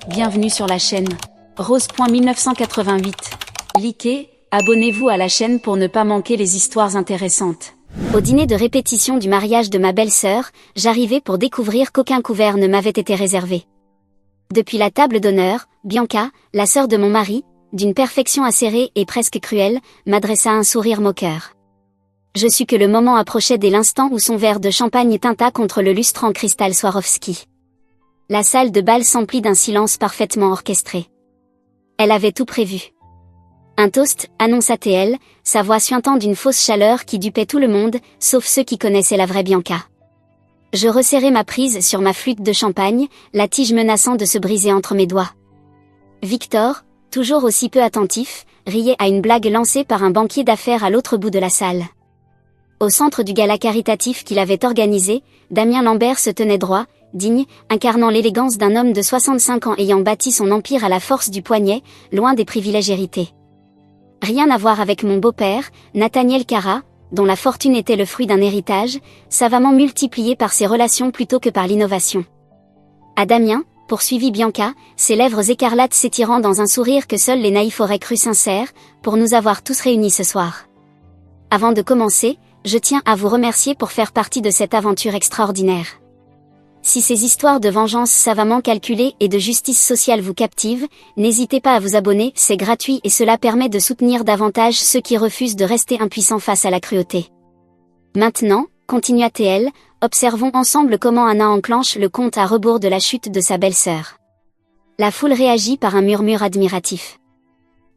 Bienvenue sur la chaîne. Rose.1988. Likez, abonnez-vous à la chaîne pour ne pas manquer les histoires intéressantes. Au dîner de répétition du mariage de ma belle-sœur, j'arrivais pour découvrir qu'aucun couvert ne m'avait été réservé. Depuis la table d'honneur, Bianca, la sœur de mon mari, d'une perfection acérée et presque cruelle, m'adressa un sourire moqueur. Je sus que le moment approchait dès l'instant où son verre de champagne tinta contre le lustre en cristal Swarovski. La salle de bal s'emplit d'un silence parfaitement orchestré. Elle avait tout prévu. Un toast, annonça-t-elle, sa voix suintant d'une fausse chaleur qui dupait tout le monde, sauf ceux qui connaissaient la vraie Bianca. Je resserrai ma prise sur ma flûte de champagne, la tige menaçant de se briser entre mes doigts. Victor, toujours aussi peu attentif, riait à une blague lancée par un banquier d'affaires à l'autre bout de la salle. Au centre du gala caritatif qu'il avait organisé, Damien Lambert se tenait droit, digne, incarnant l'élégance d'un homme de 65 ans ayant bâti son empire à la force du poignet, loin des privilèges hérités. Rien à voir avec mon beau-père, Nathaniel Cara, dont la fortune était le fruit d'un héritage, savamment multiplié par ses relations plutôt que par l'innovation. À Damien, poursuivit Bianca, ses lèvres écarlates s'étirant dans un sourire que seuls les naïfs auraient cru sincère, pour nous avoir tous réunis ce soir. Avant de commencer, je tiens à vous remercier pour faire partie de cette aventure extraordinaire. Si ces histoires de vengeance savamment calculées et de justice sociale vous captivent, n'hésitez pas à vous abonner, c'est gratuit et cela permet de soutenir davantage ceux qui refusent de rester impuissants face à la cruauté. Maintenant, continua-t-elle, observons ensemble comment Anna enclenche le compte à rebours de la chute de sa belle-sœur. La foule réagit par un murmure admiratif.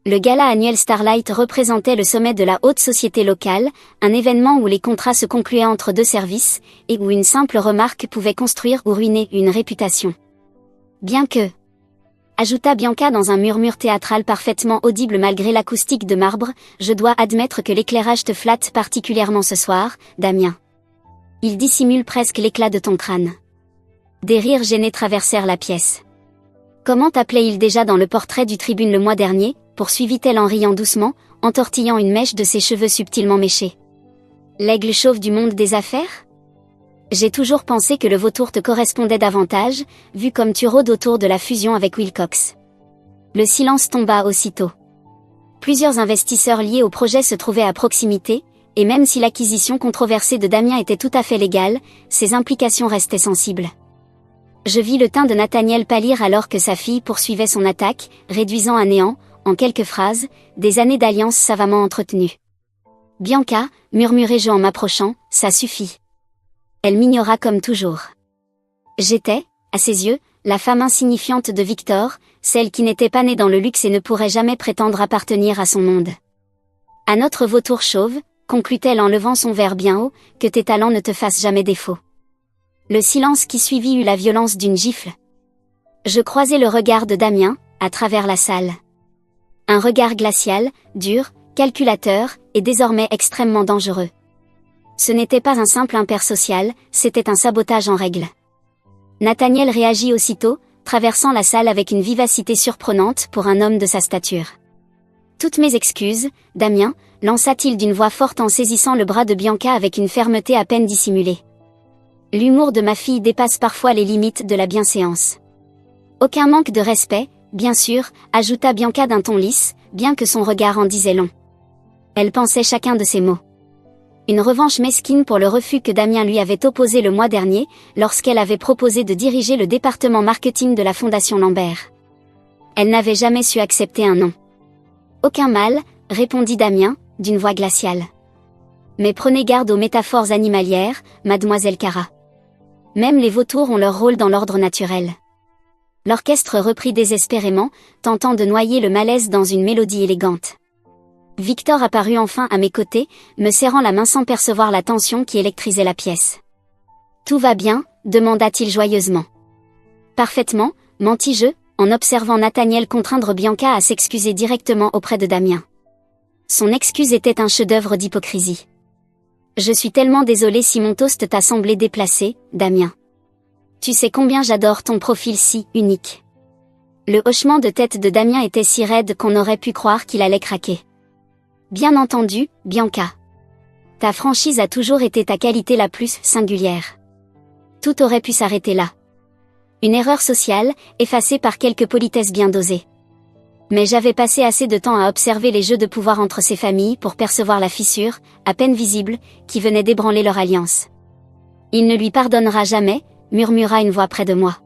Le gala annuel Starlight représentait le sommet de la haute société locale, un événement où les contrats se concluaient entre deux services, et où une simple remarque pouvait construire ou ruiner une réputation. Bien que, ajouta Bianca dans un murmure théâtral parfaitement audible malgré l'acoustique de marbre, je dois admettre que l'éclairage te flatte particulièrement ce soir, Damien. Il dissimule presque l'éclat de ton crâne. Des rires gênés traversèrent la pièce. Comment t'appelait-il déjà dans le portrait du Tribune le mois dernier, poursuivit-elle en riant doucement, entortillant une mèche de ses cheveux subtilement méchés. L'aigle chauve du monde des affaires? J'ai toujours pensé que le vautour te correspondait davantage, vu comme tu rôdes autour de la fusion avec Wilcox. Le silence tomba aussitôt. Plusieurs investisseurs liés au projet se trouvaient à proximité, et même si l'acquisition controversée de Damien était tout à fait légale, ses implications restaient sensibles. Je vis le teint de Nathaniel pâlir alors que sa fille poursuivait son attaque, réduisant à néant, en quelques phrases, des années d'alliance savamment entretenues. Bianca, murmurai-je en m'approchant, ça suffit. Elle m'ignora comme toujours. J'étais, à ses yeux, la femme insignifiante de Victor, celle qui n'était pas née dans le luxe et ne pourrait jamais prétendre appartenir à son monde. À notre vautour chauve, conclut-elle en levant son verre bien haut, que tes talents ne te fassent jamais défaut. Le silence qui suivit eut la violence d'une gifle. Je croisai le regard de Damien, à travers la salle. Un regard glacial, dur, calculateur, et désormais extrêmement dangereux. Ce n'était pas un simple impair social, c'était un sabotage en règle. Nathaniel réagit aussitôt, traversant la salle avec une vivacité surprenante pour un homme de sa stature. Toutes mes excuses, Damien, lança-t-il d'une voix forte en saisissant le bras de Bianca avec une fermeté à peine dissimulée. L'humour de ma fille dépasse parfois les limites de la bienséance. Aucun manque de respect, bien sûr, ajouta Bianca d'un ton lisse, bien que son regard en disait long. Elle pensait chacun de ses mots. Une revanche mesquine pour le refus que Damien lui avait opposé le mois dernier, lorsqu'elle avait proposé de diriger le département marketing de la Fondation Lambert. Elle n'avait jamais su accepter un non. Aucun mal, répondit Damien, d'une voix glaciale. Mais prenez garde aux métaphores animalières, mademoiselle Cara. Même les vautours ont leur rôle dans l'ordre naturel. L'orchestre reprit désespérément, tentant de noyer le malaise dans une mélodie élégante. Victor apparut enfin à mes côtés, me serrant la main sans percevoir la tension qui électrisait la pièce. « Tout va bien ?» demanda-t-il joyeusement. « Parfaitement » mentis-je, en observant Nathaniel contraindre Bianca à s'excuser directement auprès de Damien. Son excuse était un chef-d'œuvre d'hypocrisie. « Je suis tellement désolée si mon toast t'a semblé déplacé, Damien. Tu sais combien j'adore ton profil si unique. » Le hochement de tête de Damien était si raide qu'on aurait pu croire qu'il allait craquer. « Bien entendu, Bianca. Ta franchise a toujours été ta qualité la plus singulière. Tout aurait pu s'arrêter là. Une erreur sociale, effacée par quelques politesses bien dosées. Mais j'avais passé assez de temps à observer les jeux de pouvoir entre ces familles pour percevoir la fissure, à peine visible, qui venait d'ébranler leur alliance. Il ne lui pardonnera jamais, murmura une voix près de moi.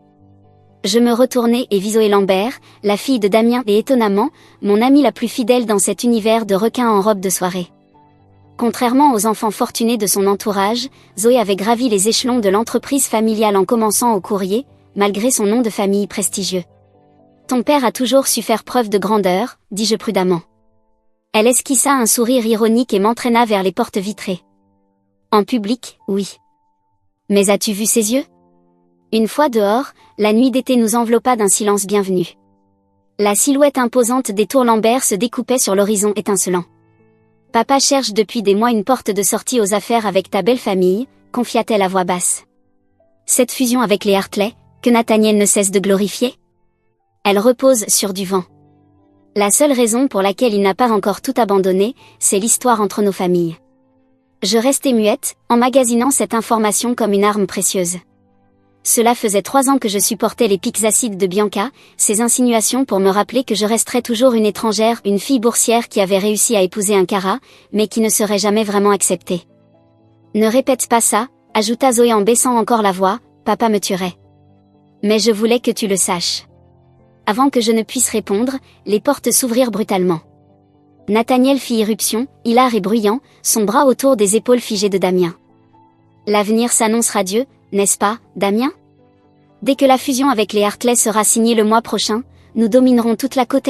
Je me retournai et vis Zoé Lambert, la fille de Damien et étonnamment, mon amie la plus fidèle dans cet univers de requins en robe de soirée. Contrairement aux enfants fortunés de son entourage, Zoé avait gravi les échelons de l'entreprise familiale en commençant au courrier, malgré son nom de famille prestigieux. Ton père a toujours su faire preuve de grandeur, dis-je prudemment. Elle esquissa un sourire ironique et m'entraîna vers les portes vitrées. En public, oui. Mais as-tu vu ses yeux? Une fois dehors, la nuit d'été nous enveloppa d'un silence bienvenu. La silhouette imposante des tours Lambert se découpait sur l'horizon étincelant. Papa cherche depuis des mois une porte de sortie aux affaires avec ta belle famille, confia-t-elle à voix basse. Cette fusion avec les Hartley, que Nathaniel ne cesse de glorifier? Elle repose sur du vent. La seule raison pour laquelle il n'a pas encore tout abandonné, c'est l'histoire entre nos familles. Je restai muette, emmagasinant cette information comme une arme précieuse. Cela faisait 3 ans que je supportais les pics acides de Bianca, ces insinuations pour me rappeler que je resterais toujours une étrangère, une fille boursière qui avait réussi à épouser un Cara, mais qui ne serait jamais vraiment acceptée. Ne répète pas ça, ajouta Zoé en baissant encore la voix, papa me tuerait. Mais je voulais que tu le saches. Avant que je ne puisse répondre, les portes s'ouvrirent brutalement. Nathaniel fit irruption, hilar et bruyant, son bras autour des épaules figées de Damien. L'avenir s'annonce radieux, n'est-ce pas, Damien? Dès que la fusion avec les Hartley sera signée le mois prochain, nous dominerons toute la côte.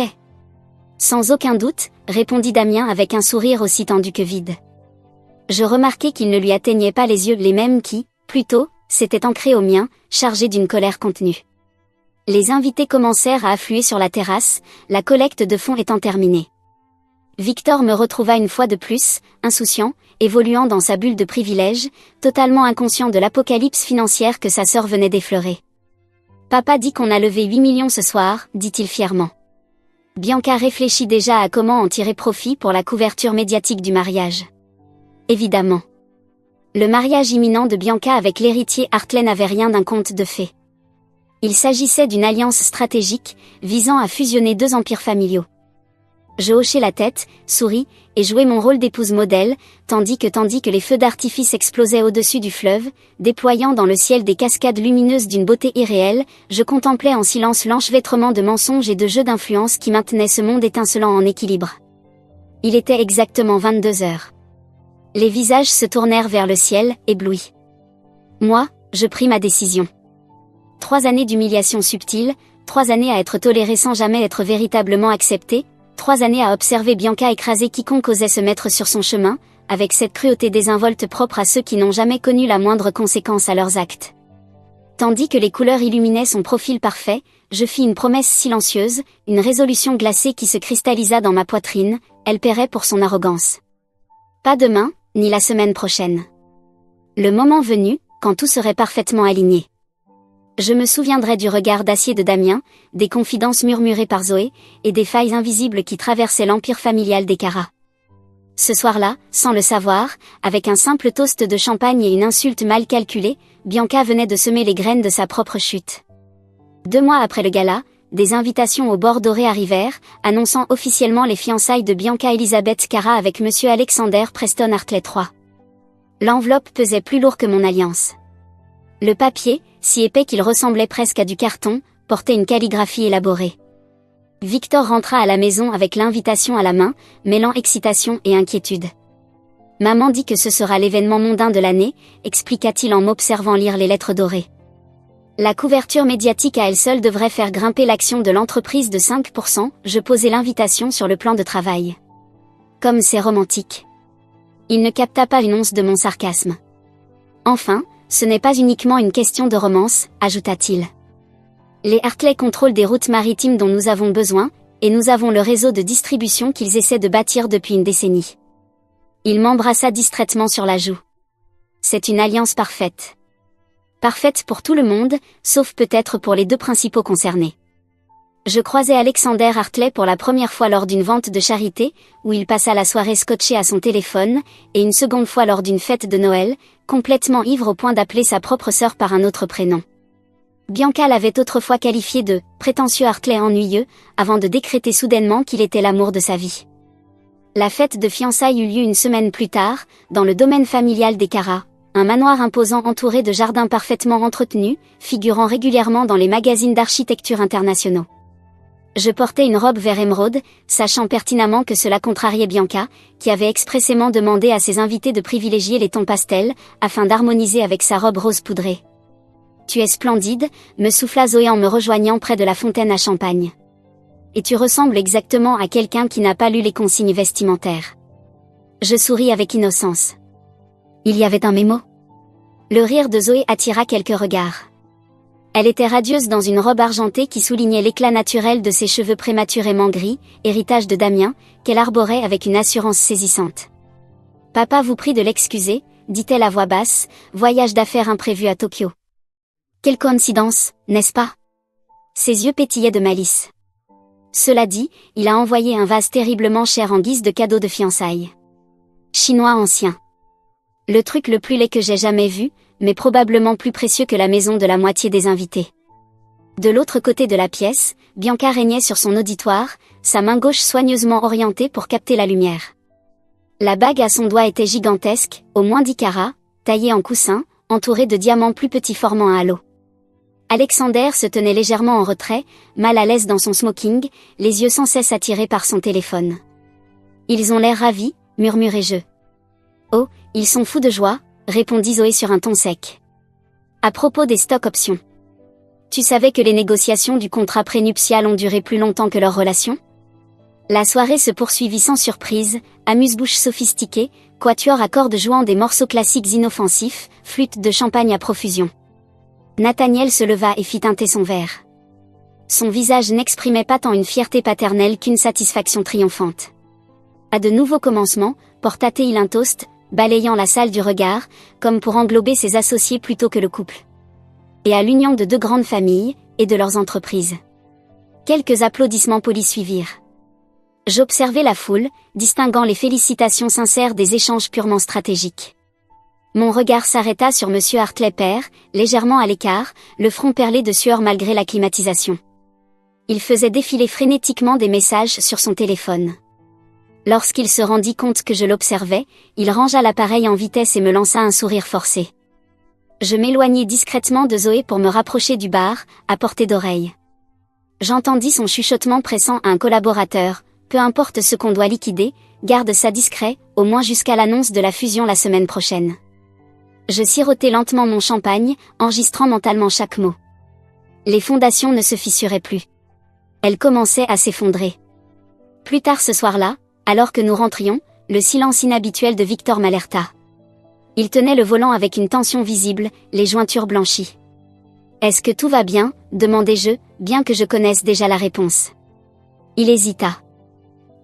Sans aucun doute, répondit Damien avec un sourire aussi tendu que vide. Je remarquai qu'il ne lui atteignait pas les yeux les mêmes qui, plus tôt, s'étaient ancrés aux miens, chargés d'une colère contenue. Les invités commencèrent à affluer sur la terrasse, la collecte de fonds étant terminée. Victor me retrouva une fois de plus, insouciant, évoluant dans sa bulle de privilèges, totalement inconscient de l'apocalypse financière que sa sœur venait d'effleurer. Papa dit qu'on a levé 8 millions ce soir, dit-il fièrement. Bianca réfléchit déjà à comment en tirer profit pour la couverture médiatique du mariage. Évidemment. Le mariage imminent de Bianca avec l'héritier Hartley n'avait rien d'un conte de fées. Il s'agissait d'une alliance stratégique, visant à fusionner 2 empires familiaux. Je hochai la tête, souris, et jouai mon rôle d'épouse modèle, tandis que les feux d'artifice explosaient au-dessus du fleuve, déployant dans le ciel des cascades lumineuses d'une beauté irréelle, je contemplais en silence l'enchevêtrement de mensonges et de jeux d'influence qui maintenaient ce monde étincelant en équilibre. Il était exactement 22 heures. Les visages se tournèrent vers le ciel, éblouis. Moi, je pris ma décision. 3 années d'humiliation subtile, 3 années à être tolérée sans jamais être véritablement acceptée, 3 années à observer Bianca écraser quiconque osait se mettre sur son chemin, avec cette cruauté désinvolte propre à ceux qui n'ont jamais connu la moindre conséquence à leurs actes. Tandis que les couleurs illuminaient son profil parfait, je fis une promesse silencieuse, une résolution glacée qui se cristallisa dans ma poitrine, elle paierait pour son arrogance. Pas demain, ni la semaine prochaine. Le moment venu, quand tout serait parfaitement aligné. Je me souviendrai du regard d'acier de Damien, des confidences murmurées par Zoé, et des failles invisibles qui traversaient l'empire familial des Cara. Ce soir-là, sans le savoir, avec un simple toast de champagne et une insulte mal calculée, Bianca venait de semer les graines de sa propre chute. 2 mois après le gala, des invitations au bord doré arrivèrent, annonçant officiellement les fiançailles de Bianca Elizabeth Cara avec Monsieur Alexander Preston Hartley III. L'enveloppe pesait plus lourd que mon alliance. Le papier, si épais qu'il ressemblait presque à du carton, portait une calligraphie élaborée. Victor rentra à la maison avec l'invitation à la main, mêlant excitation et inquiétude. Maman dit que ce sera l'événement mondain de l'année, expliqua-t-il en m'observant lire les lettres dorées. La couverture médiatique à elle seule devrait faire grimper l'action de l'entreprise de 5%, je posai l'invitation sur le plan de travail. Comme c'est romantique. Il ne capta pas une once de mon sarcasme. Enfin, ce n'est pas uniquement une question de romance, ajouta-t-il. Les Hartley contrôlent des routes maritimes dont nous avons besoin, et nous avons le réseau de distribution qu'ils essaient de bâtir depuis une décennie. Il m'embrassa distraitement sur la joue. C'est une alliance parfaite. Parfaite pour tout le monde, sauf peut-être pour les 2 principaux concernés. Je croisai Alexander Hartley pour la première fois lors d'une vente de charité, où il passa la soirée scotché à son téléphone, et une seconde fois lors d'une fête de Noël, complètement ivre au point d'appeler sa propre sœur par un autre prénom. Bianca l'avait autrefois qualifié de « prétentieux Hartley ennuyeux » avant de décréter soudainement qu'il était l'amour de sa vie. La fête de fiançailles eut lieu une semaine plus tard, dans le domaine familial des Cara, un manoir imposant entouré de jardins parfaitement entretenus, figurant régulièrement dans les magazines d'architecture internationaux. Je portais une robe vert émeraude, sachant pertinemment que cela contrariait Bianca, qui avait expressément demandé à ses invités de privilégier les tons pastels, afin d'harmoniser avec sa robe rose poudrée. « Tu es splendide », me souffla Zoé en me rejoignant près de la fontaine à champagne. « Et tu ressembles exactement à quelqu'un qui n'a pas lu les consignes vestimentaires. » Je souris avec innocence. Il y avait un mémo. Le rire de Zoé attira quelques regards. Elle était radieuse dans une robe argentée qui soulignait l'éclat naturel de ses cheveux prématurément gris, héritage de Damien, qu'elle arborait avec une assurance saisissante. « Papa vous prie de l'excuser », dit-elle à voix basse, « voyage d'affaires imprévu à Tokyo. » Quelle coïncidence, n'est-ce pas? Ses yeux pétillaient de malice. Cela dit, il a envoyé un vase terriblement cher en guise de cadeau de fiançailles. Chinois ancien. Le truc le plus laid que j'ai jamais vu, mais probablement plus précieux que la maison de la moitié des invités. De l'autre côté de la pièce, Bianca régnait sur son auditoire, sa main gauche soigneusement orientée pour capter la lumière. La bague à son doigt était gigantesque, au moins 10 carats, taillée en coussin, entourée de diamants plus petits formant un halo. Alexander se tenait légèrement en retrait, mal à l'aise dans son smoking, les yeux sans cesse attirés par son téléphone. « Ils ont l'air ravis », murmurai-je. « Oh, ils sont fous de joie », répondit Zoé sur un ton sec. « À propos des stock options. Tu savais que les négociations du contrat prénuptial ont duré plus longtemps que leur relation ?» La soirée se poursuivit sans surprise, amuse-bouche sophistiquée, quatuor à cordes jouant des morceaux classiques inoffensifs, flûte de champagne à profusion. Nathaniel se leva et fit teinter son verre. Son visage n'exprimait pas tant une fierté paternelle qu'une satisfaction triomphante. À de nouveaux commencements, porta-t-il un toast, balayant la salle du regard, comme pour englober ses associés plutôt que le couple. Et à l'union de deux grandes familles, et de leurs entreprises. Quelques applaudissements polis suivirent. J'observai la foule, distinguant les félicitations sincères des échanges purement stratégiques. Mon regard s'arrêta sur Monsieur Hartley père, légèrement à l'écart, le front perlé de sueur malgré la climatisation. Il faisait défiler frénétiquement des messages sur son téléphone. Lorsqu'il se rendit compte que je l'observais, il rangea l'appareil en vitesse et me lança un sourire forcé. Je m'éloignai discrètement de Zoé pour me rapprocher du bar, à portée d'oreille. J'entendis son chuchotement pressant à un collaborateur. Peu importe ce qu'on doit liquider, garde ça discret, au moins jusqu'à l'annonce de la fusion la semaine prochaine. Je sirotai lentement mon champagne, enregistrant mentalement chaque mot. Les fondations ne se fissuraient plus. Elles commençaient à s'effondrer. Plus tard ce soir-là, alors que nous rentrions, le silence inhabituel de Victor m'alerta. Il tenait le volant avec une tension visible, les jointures blanchies. « Est-ce que tout va bien ?» demandai-je, bien que je connaisse déjà la réponse. Il hésita.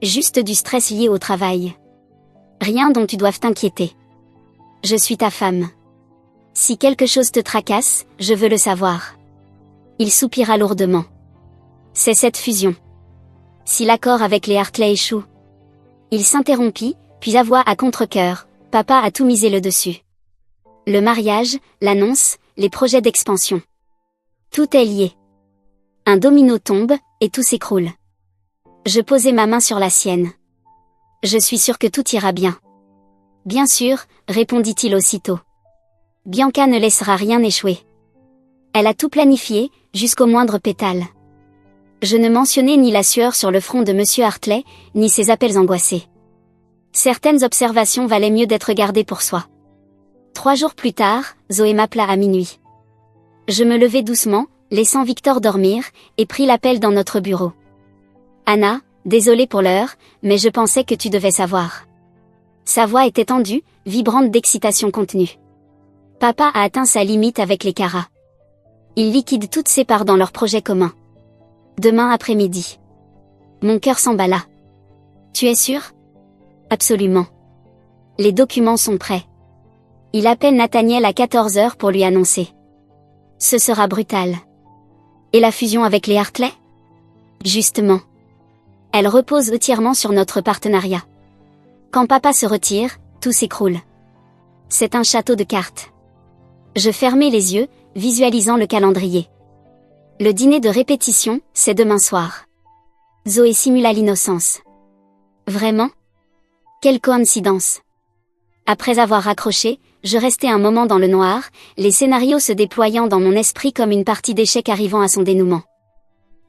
Juste du stress lié au travail. Rien dont tu doives t'inquiéter. Je suis ta femme. Si quelque chose te tracasse, je veux le savoir. Il soupira lourdement. C'est cette fusion. Si l'accord avec les Hartley échoue. Il s'interrompit, puis avoua à contre-cœur, papa a tout misé le dessus. Le mariage, l'annonce, les projets d'expansion. Tout est lié. Un domino tombe, et tout s'écroule. Je posai ma main sur la sienne. Je suis sûre que tout ira bien. Bien sûr, répondit-il aussitôt. Bianca ne laissera rien échouer. Elle a tout planifié, jusqu'au moindre pétale. Je ne mentionnai ni la sueur sur le front de Monsieur Hartley, ni ses appels angoissés. Certaines observations valaient mieux d'être gardées pour soi. 3 jours plus tard, Zoé m'appela à minuit. Je me levai doucement, laissant Victor dormir, et pris l'appel dans notre bureau. Anna, désolée pour l'heure, mais je pensais que tu devais savoir. Sa voix était tendue, vibrante d'excitation contenue. Papa a atteint sa limite avec les Cara. Il liquide toutes ses parts dans leur projet commun. Demain après-midi. Mon cœur s'emballa. Tu es sûr? Absolument. Les documents sont prêts. Il appelle Nathaniel à 14h pour lui annoncer. Ce sera brutal. Et la fusion avec les Hartley? Justement. Elle repose entièrement sur notre partenariat. Quand papa se retire, tout s'écroule. C'est un château de cartes. Je fermai les yeux, visualisant le calendrier. Le dîner de répétition, c'est demain soir. Zoé simula l'innocence. Vraiment? Quelle coïncidence. Après avoir raccroché, je restais un moment dans le noir, les scénarios se déployant dans mon esprit comme une partie d'échecs arrivant à son dénouement.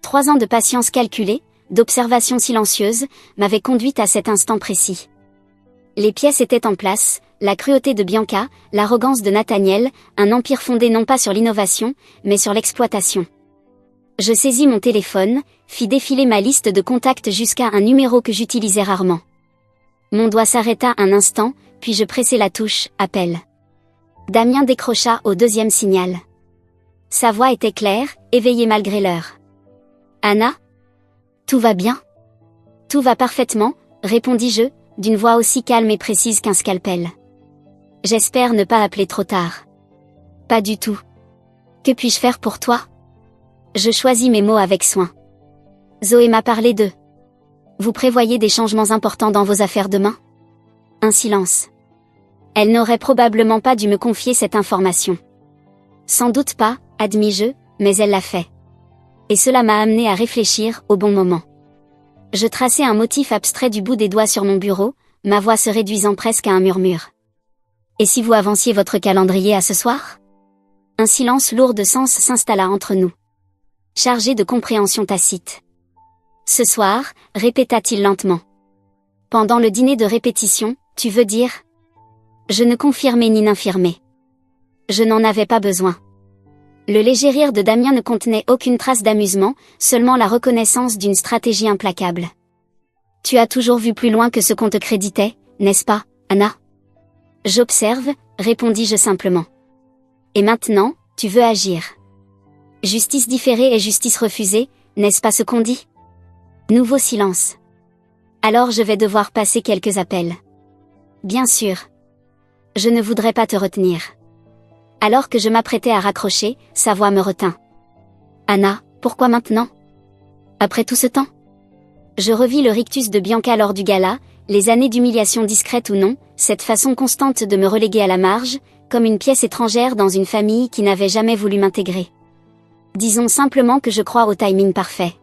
3 ans de patience calculée, d'observation silencieuse, m'avaient conduite à cet instant précis. Les pièces étaient en place, la cruauté de Bianca, l'arrogance de Nathaniel, un empire fondé non pas sur l'innovation, mais sur l'exploitation. Je saisis mon téléphone, fis défiler ma liste de contacts jusqu'à un numéro que j'utilisais rarement. Mon doigt s'arrêta un instant, puis je pressai la touche « Appel ». Damien décrocha au 2e signal. Sa voix était claire, éveillée malgré l'heure. « Anna ? Tout va bien ? » « Tout va parfaitement, » répondis-je, d'une voix aussi calme et précise qu'un scalpel. « J'espère ne pas appeler trop tard. »« Pas du tout. Que puis-je faire pour toi ?» Je choisis mes mots avec soin. Zoé m'a parlé de... Vous prévoyez des changements importants dans vos affaires demain ? Un silence. Elle n'aurait probablement pas dû me confier cette information. Sans doute pas, admis-je, mais elle l'a fait. Et cela m'a amené à réfléchir au bon moment. Je traçai un motif abstrait du bout des doigts sur mon bureau, ma voix se réduisant presque à un murmure. Et si vous avanciez votre calendrier à ce soir ? Un silence lourd de sens s'installa entre nous. Chargé de compréhension tacite. Ce soir, répéta-t-il lentement. Pendant le dîner de répétition, tu veux dire ? Je ne confirmais ni n'infirmais. Je n'en avais pas besoin. Le léger rire de Damien ne contenait aucune trace d'amusement, seulement la reconnaissance d'une stratégie implacable. Tu as toujours vu plus loin que ce qu'on te créditait, n'est-ce pas, Anna ? J'observe, répondis-je simplement. Et maintenant, tu veux agir. Justice différée et justice refusée, n'est-ce pas ce qu'on dit ? Nouveau silence. Alors je vais devoir passer quelques appels. Bien sûr. Je ne voudrais pas te retenir. Alors que je m'apprêtais à raccrocher, sa voix me retint. Anna, pourquoi maintenant ? Après tout ce temps ? Je revis le rictus de Bianca lors du gala, les années d'humiliation discrète ou non, cette façon constante de me reléguer à la marge, comme une pièce étrangère dans une famille qui n'avait jamais voulu m'intégrer. Disons simplement que je crois au timing parfait.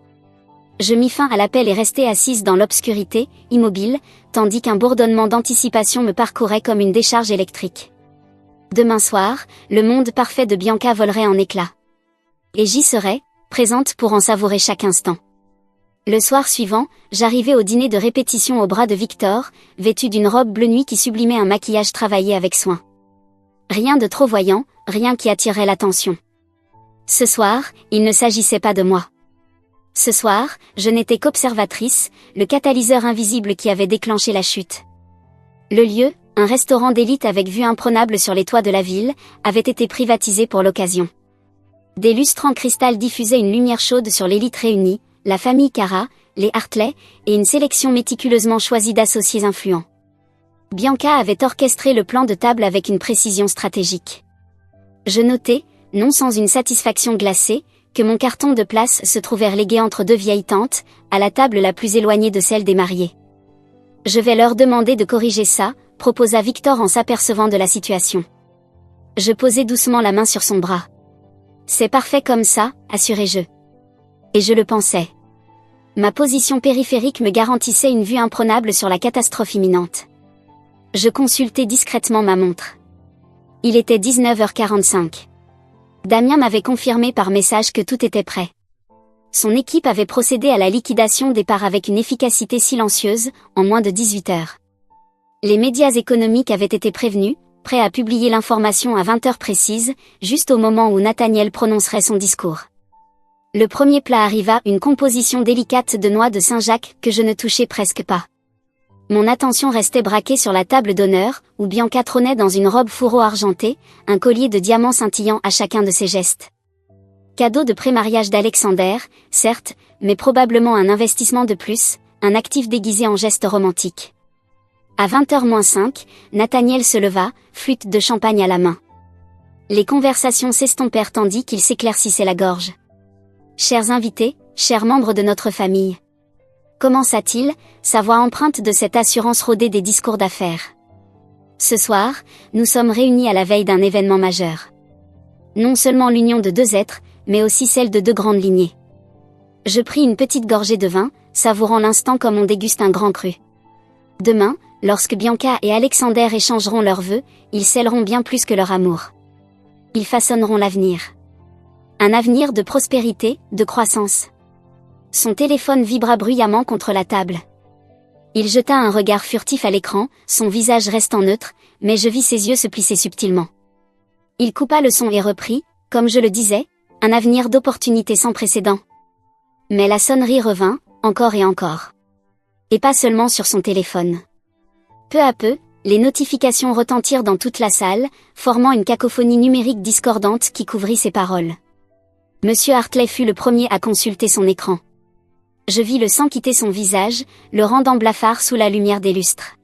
Je mis fin à l'appel et restai assise dans l'obscurité, immobile, tandis qu'un bourdonnement d'anticipation me parcourait comme une décharge électrique. Demain soir, le monde parfait de Bianca volerait en éclats. Et j'y serais, présente pour en savourer chaque instant. Le soir suivant, j'arrivai au dîner de répétition au bras de Victor, vêtu d'une robe bleu nuit qui sublimait un maquillage travaillé avec soin. Rien de trop voyant, rien qui attirerait l'attention. Ce soir, il ne s'agissait pas de moi. Ce soir, je n'étais qu'observatrice, le catalyseur invisible qui avait déclenché la chute. Le lieu, un restaurant d'élite avec vue imprenable sur les toits de la ville, avait été privatisé pour l'occasion. Des lustres en cristal diffusaient une lumière chaude sur l'élite réunie, la famille Cara, les Hartley, et une sélection méticuleusement choisie d'associés influents. Bianca avait orchestré le plan de table avec une précision stratégique. Je notais, non sans une satisfaction glacée, que mon carton de place se trouvait relégué entre 2 vieilles tantes, à la table la plus éloignée de celle des mariés. Je vais leur demander de corriger ça, proposa Victor en s'apercevant de la situation. Je posai doucement la main sur son bras. C'est parfait comme ça, assurai-je. Et je le pensais. Ma position périphérique me garantissait une vue imprenable sur la catastrophe imminente. Je consultai discrètement ma montre. Il était 19h45. Damien m'avait confirmé par message que tout était prêt. Son équipe avait procédé à la liquidation des parts avec une efficacité silencieuse, en moins de 18 heures. Les médias économiques avaient été prévenus, prêts à publier l'information à 20 heures précises, juste au moment où Nathaniel prononcerait son discours. Le premier plat arriva, une composition délicate de noix de Saint-Jacques que je ne touchais presque pas. Mon attention restait braquée sur la table d'honneur, où Bianca trônait dans une robe fourreau argentée, un collier de diamants scintillant à chacun de ses gestes. Cadeau de pré-mariage d'Alexander, certes, mais probablement un investissement de plus, un actif déguisé en geste romantique. À 20h-5, Nathaniel se leva, flûte de champagne à la main. Les conversations s'estompèrent tandis qu'il s'éclaircissait la gorge. Chers invités, chers membres de notre famille. Commença-t-il, sa voix empreinte de cette assurance rodée des discours d'affaires. Ce soir, nous sommes réunis à la veille d'un événement majeur. Non seulement l'union de 2 êtres, mais aussi celle de deux grandes lignées. Je pris une petite gorgée de vin, savourant l'instant comme on déguste un grand cru. Demain, lorsque Bianca et Alexander échangeront leurs vœux, ils scelleront bien plus que leur amour. Ils façonneront l'avenir. Un avenir de prospérité, de croissance. Son téléphone vibra bruyamment contre la table. Il jeta un regard furtif à l'écran, son visage restant neutre, mais je vis ses yeux se plisser subtilement. Il coupa le son et reprit, comme je le disais, un avenir d'opportunités sans précédent. Mais la sonnerie revint, encore et encore. Et pas seulement sur son téléphone. Peu à peu, les notifications retentirent dans toute la salle, formant une cacophonie numérique discordante qui couvrit ses paroles. Monsieur Hartley fut le premier à consulter son écran. Je vis le sang quitter son visage, le rendant blafard sous la lumière des lustres.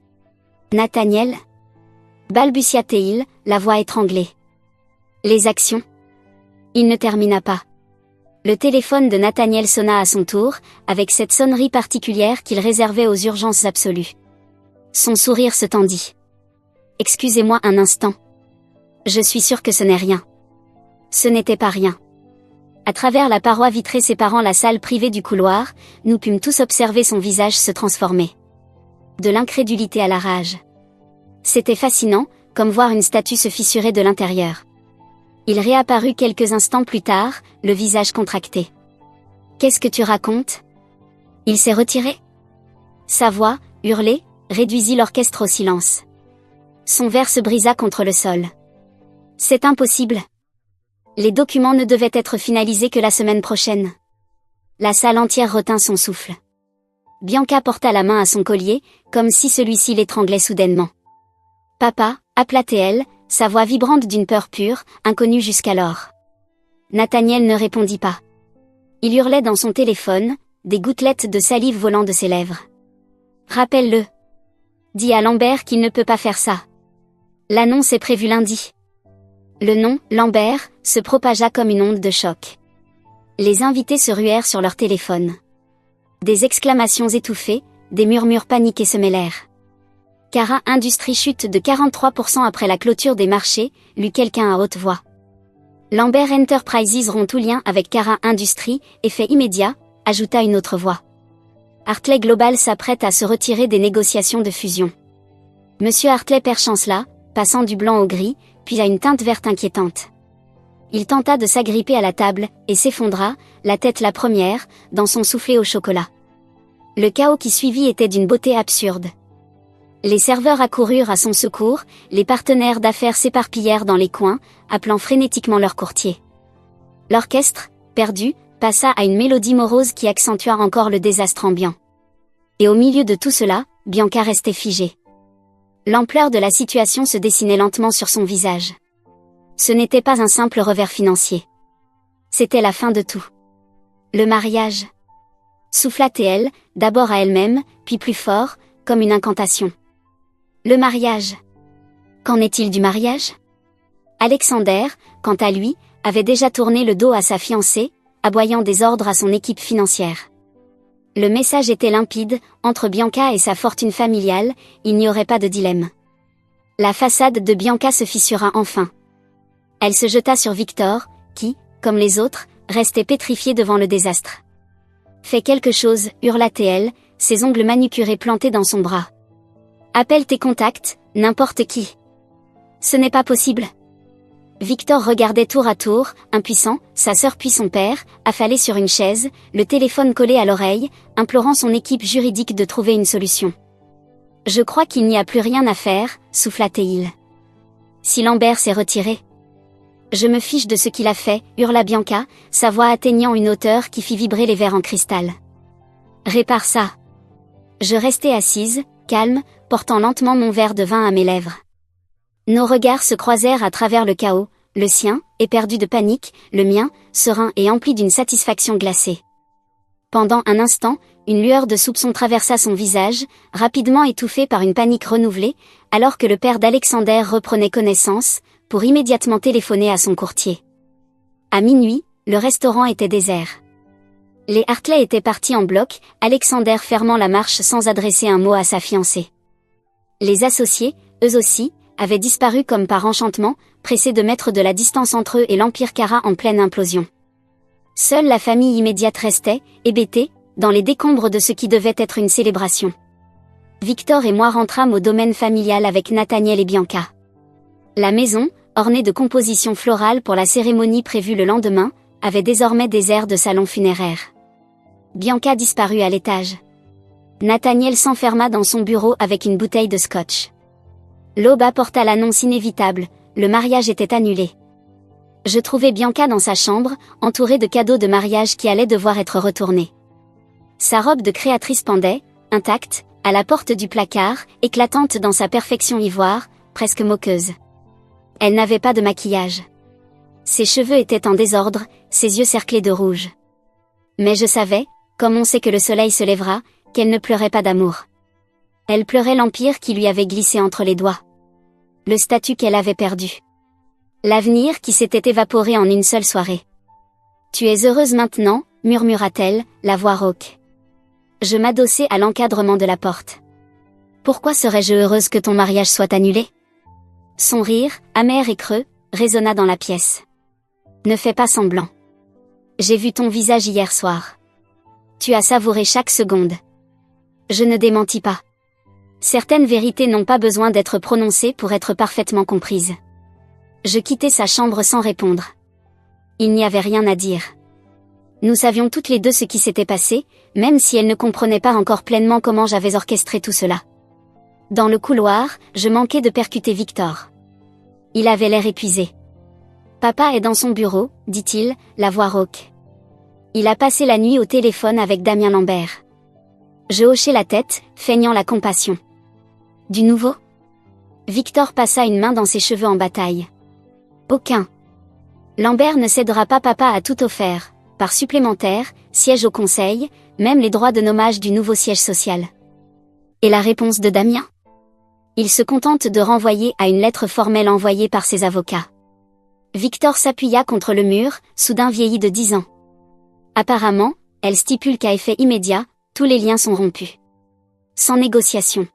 Nathaniel ? Balbutia-t-il, la voix étranglée. Les actions ? Il ne termina pas. Le téléphone de Nathaniel sonna à son tour, avec cette sonnerie particulière qu'il réservait aux urgences absolues. Son sourire se tendit. « Excusez-moi un instant. Je suis sûr que ce n'est rien. » Ce n'était pas rien. À travers la paroi vitrée séparant la salle privée du couloir, nous pûmes tous observer son visage se transformer. De l'incrédulité à la rage. C'était fascinant, comme voir une statue se fissurer de l'intérieur. Il réapparut quelques instants plus tard, le visage contracté. « Qu'est-ce que tu racontes ? Il s'est retiré ?» Sa voix, hurlée, réduisit l'orchestre au silence. Son verre se brisa contre le sol. « C'est impossible. Les documents ne devaient être finalisés que la semaine prochaine. » La salle entière retint son souffle. Bianca porta la main à son collier, comme si celui-ci l'étranglait soudainement. « Papa » appela-t-elle, sa voix vibrante d'une peur pure, inconnue jusqu'alors. Nathaniel ne répondit pas. Il hurlait dans son téléphone, des gouttelettes de salive volant de ses lèvres. « Rappelle-le. Dis à Lambert qu'il ne peut pas faire ça. L'annonce est prévue lundi. » Le nom, Lambert, se propagea comme une onde de choc. Les invités se ruèrent sur leur téléphone. Des exclamations étouffées, des murmures paniqués se mêlèrent. Cara Industries chute de 43% après la clôture des marchés, lut quelqu'un à haute voix. Lambert Enterprises rompt tout lien avec Cara Industries, effet immédiat, ajouta une autre voix. Hartley Global s'apprête à se retirer des négociations de fusion. Monsieur Hartley perchancela, passant du blanc au gris, puis à une teinte verte inquiétante. Il tenta de s'agripper à la table, et s'effondra, la tête la première, dans son soufflé au chocolat. Le chaos qui suivit était d'une beauté absurde. Les serveurs accoururent à son secours, les partenaires d'affaires s'éparpillèrent dans les coins, appelant frénétiquement leur courtier. L'orchestre, perdu, passa à une mélodie morose qui accentua encore le désastre ambiant. Et au milieu de tout cela, Bianca restait figée. L'ampleur de la situation se dessinait lentement sur son visage. Ce n'était pas un simple revers financier. C'était la fin de tout. Le mariage. Souffla-t-elle, d'abord à elle-même, puis plus fort, comme une incantation. Le mariage. Qu'en est-il du mariage ? Alexander, quant à lui, avait déjà tourné le dos à sa fiancée, aboyant des ordres à son équipe financière. Le message était limpide, entre Bianca et sa fortune familiale, il n'y aurait pas de dilemme. La façade de Bianca se fissura enfin. Elle se jeta sur Victor, qui, comme les autres, restait pétrifié devant le désastre. « Fais quelque chose » hurla-t-elle, ses ongles manucurés plantés dans son bras. « Appelle tes contacts, n'importe qui. » « Ce n'est pas possible. » Victor regardait tour à tour, impuissant, sa sœur puis son père, affalés sur une chaise, le téléphone collé à l'oreille, implorant son équipe juridique de trouver une solution. « Je crois qu'il n'y a plus rien à faire » souffla-t-il. « Si Lambert s'est retiré. »« Je me fiche de ce qu'il a fait » hurla Bianca, sa voix atteignant une hauteur qui fit vibrer les verres en cristal. « Répare ça. » Je restai assise, calme, portant lentement mon verre de vin à mes lèvres. Nos regards se croisèrent à travers le chaos, le sien, éperdu de panique, le mien, serein et empli d'une satisfaction glacée. Pendant un instant, une lueur de soupçon traversa son visage, rapidement étouffée par une panique renouvelée, alors que le père d'Alexander reprenait connaissance, pour immédiatement téléphoner à son courtier. À minuit, le restaurant était désert. Les Hartley étaient partis en bloc, Alexander fermant la marche sans adresser un mot à sa fiancée. Les associés, eux aussi, avaient disparu comme par enchantement, pressés de mettre de la distance entre eux et l'Empire Cara en pleine implosion. Seule la famille immédiate restait, hébétée, dans les décombres de ce qui devait être une célébration. Victor et moi rentrâmes au domaine familial avec Nathaniel et Bianca. La maison, ornée de compositions florales pour la cérémonie prévue le lendemain, avait désormais des airs de salon funéraire. Bianca disparut à l'étage. Nathaniel s'enferma dans son bureau avec une bouteille de scotch. L'aube apporta l'annonce inévitable, le mariage était annulé. Je trouvai Bianca dans sa chambre, entourée de cadeaux de mariage qui allaient devoir être retournés. Sa robe de créatrice pendait, intacte, à la porte du placard, éclatante dans sa perfection ivoire, presque moqueuse. Elle n'avait pas de maquillage. Ses cheveux étaient en désordre, ses yeux cerclés de rouge. Mais je savais, comme on sait que le soleil se lèvera, qu'elle ne pleurait pas d'amour. Elle pleurait l'empire qui lui avait glissé entre les doigts. Le statut qu'elle avait perdu. L'avenir qui s'était évaporé en une seule soirée. « Tu es heureuse maintenant » murmura-t-elle, la voix rauque. Je m'adossai à l'encadrement de la porte. « Pourquoi serais-je heureuse que ton mariage soit annulé ?» Son rire, amer et creux, résonna dans la pièce. « Ne fais pas semblant. J'ai vu ton visage hier soir. Tu as savouré chaque seconde. » Je ne démentis pas. Certaines vérités n'ont pas besoin d'être prononcées pour être parfaitement comprises. Je quittai sa chambre sans répondre. Il n'y avait rien à dire. Nous savions toutes les deux ce qui s'était passé, même si elle ne comprenait pas encore pleinement comment j'avais orchestré tout cela. Dans le couloir, je manquais de percuter Victor. Il avait l'air épuisé. « Papa est dans son bureau », dit-il, la voix rauque. Il a passé la nuit au téléphone avec Damien Lambert. Je hochai la tête, feignant la compassion. « Du nouveau ?» Victor passa une main dans ses cheveux en bataille. « Aucun. Lambert ne cédera pas, papa a tout offert. Par supplémentaire, siège au conseil, même les droits de nommage du nouveau siège social. » Et la réponse de Damien ? Il se contente de renvoyer à une lettre formelle envoyée par ses avocats. Victor s'appuya contre le mur, soudain vieilli de 10 ans. Apparemment, elle stipule qu'à effet immédiat, tous les liens sont rompus. Sans négociation.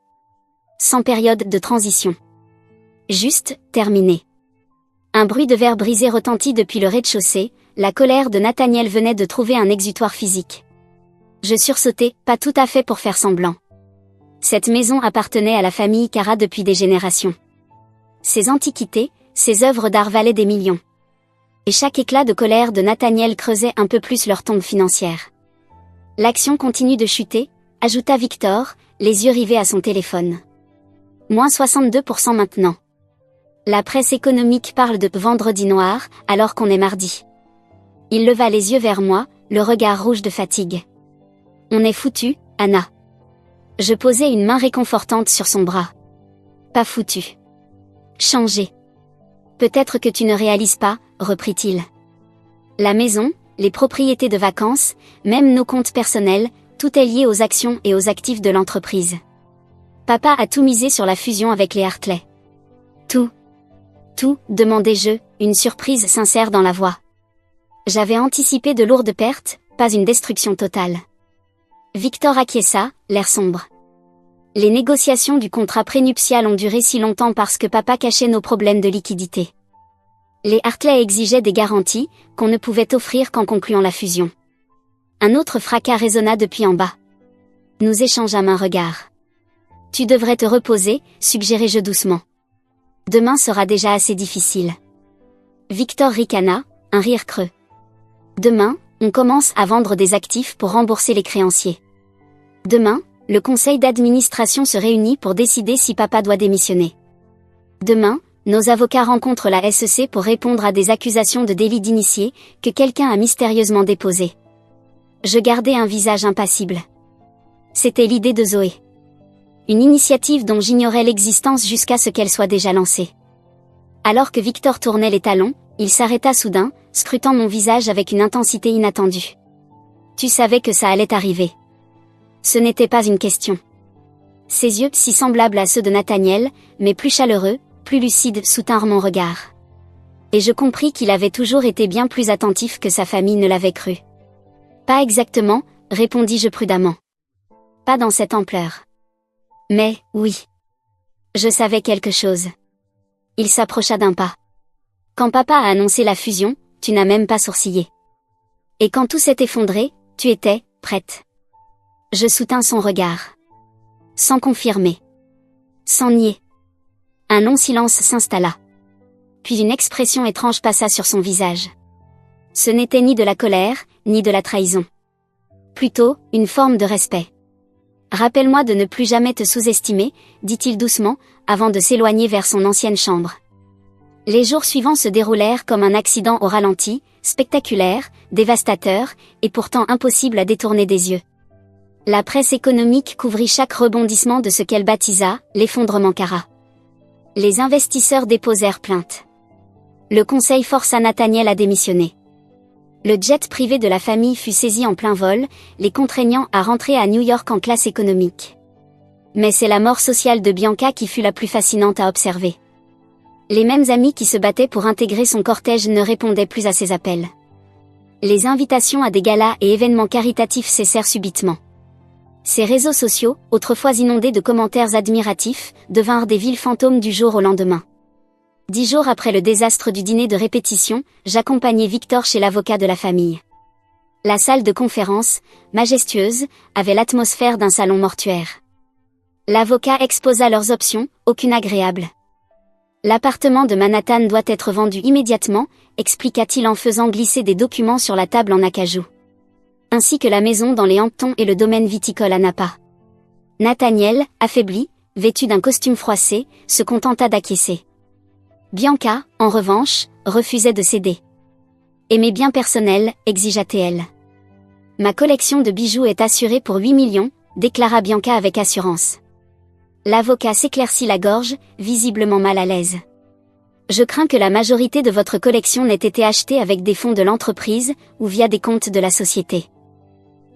Sans période de transition. Juste, terminé. Un bruit de verre brisé retentit depuis le rez-de-chaussée, la colère de Nathaniel venait de trouver un exutoire physique. Je sursautai, pas tout à fait pour faire semblant. Cette maison appartenait à la famille Cara depuis des générations. Ses antiquités, ses œuvres d'art valaient des millions. Et chaque éclat de colère de Nathaniel creusait un peu plus leur tombe financière. L'action continue de chuter, ajouta Victor, les yeux rivés à son téléphone. Moins 62% maintenant. La presse économique parle de vendredi noir, alors qu'on est mardi. Il leva les yeux vers moi, le regard rouge de fatigue. On est foutu, Anna. Je posai une main réconfortante sur son bras. Pas foutu. Changé. Peut-être que tu ne réalises pas, reprit-il. La maison, les propriétés de vacances, même nos comptes personnels, tout est lié aux actions et aux actifs de l'entreprise. Papa a tout misé sur la fusion avec les Hartley. Tout. Tout, demandai-je, une surprise sincère dans la voix. J'avais anticipé de lourdes pertes, pas une destruction totale. Victor acquiesça, l'air sombre. Les négociations du contrat prénuptial ont duré si longtemps parce que papa cachait nos problèmes de liquidité. Les Hartley exigeaient des garanties, qu'on ne pouvait offrir qu'en concluant la fusion. Un autre fracas résonna depuis en bas. Nous échangeâmes un regard. Tu devrais te reposer, suggérai-je doucement. Demain sera déjà assez difficile. Victor ricana, un rire creux. Demain, on commence à vendre des actifs pour rembourser les créanciers. Demain, le conseil d'administration se réunit pour décider si papa doit démissionner. Demain, nos avocats rencontrent la SEC pour répondre à des accusations de délit d'initié que quelqu'un a mystérieusement déposées. Je gardais un visage impassible. C'était l'idée de Zoé. Une initiative dont j'ignorais l'existence jusqu'à ce qu'elle soit déjà lancée. Alors que Victor tournait les talons, il s'arrêta soudain, scrutant mon visage avec une intensité inattendue. Tu savais que ça allait arriver. Ce n'était pas une question. Ses yeux, si semblables à ceux de Nathaniel, mais plus chaleureux, plus lucides, soutinrent mon regard. Et je compris qu'il avait toujours été bien plus attentif que sa famille ne l'avait cru. Pas exactement, répondis-je prudemment. Pas dans cette ampleur. Mais, oui. Je savais quelque chose. Il s'approcha d'un pas. Quand papa a annoncé la fusion, tu n'as même pas sourcillé. Et quand tout s'est effondré, tu étais prête. Je soutins son regard. Sans confirmer. Sans nier. Un long silence s'installa. Puis une expression étrange passa sur son visage. Ce n'était ni de la colère, ni de la trahison. Plutôt, une forme de respect. Rappelle-moi de ne plus jamais te sous-estimer, dit-il doucement, avant de s'éloigner vers son ancienne chambre. Les jours suivants se déroulèrent comme un accident au ralenti, spectaculaire, dévastateur, et pourtant impossible à détourner des yeux. La presse économique couvrit chaque rebondissement de ce qu'elle baptisa « l'effondrement Cara ». Les investisseurs déposèrent plainte. Le conseil força Nathaniel à démissionner. Le jet privé de la famille fut saisi en plein vol, les contraignant à rentrer à New York en classe économique. Mais c'est la mort sociale de Bianca qui fut la plus fascinante à observer. Les mêmes amis qui se battaient pour intégrer son cortège ne répondaient plus à ses appels. Les invitations à des galas et événements caritatifs cessèrent subitement. Ces réseaux sociaux, autrefois inondés de commentaires admiratifs, devinrent des villes fantômes du jour au lendemain. 10 jours après le désastre du dîner de répétition, j'accompagnai Victor chez l'avocat de la famille. La salle de conférence, majestueuse, avait l'atmosphère d'un salon mortuaire. L'avocat exposa leurs options, aucune agréable. L'appartement de Manhattan doit être vendu immédiatement, expliqua-t-il en faisant glisser des documents sur la table en acajou. Ainsi que la maison dans les Hamptons et le domaine viticole à Napa. Nathaniel, affaibli, vêtu d'un costume froissé, se contenta d'acquiescer. Bianca, en revanche, refusait de céder. Et mes biens personnels, exigea-t-elle. Ma collection de bijoux est assurée pour 8 millions, déclara Bianca avec assurance. L'avocat s'éclaircit la gorge, visiblement mal à l'aise. Je crains que la majorité de votre collection n'ait été achetée avec des fonds de l'entreprise, ou via des comptes de la société.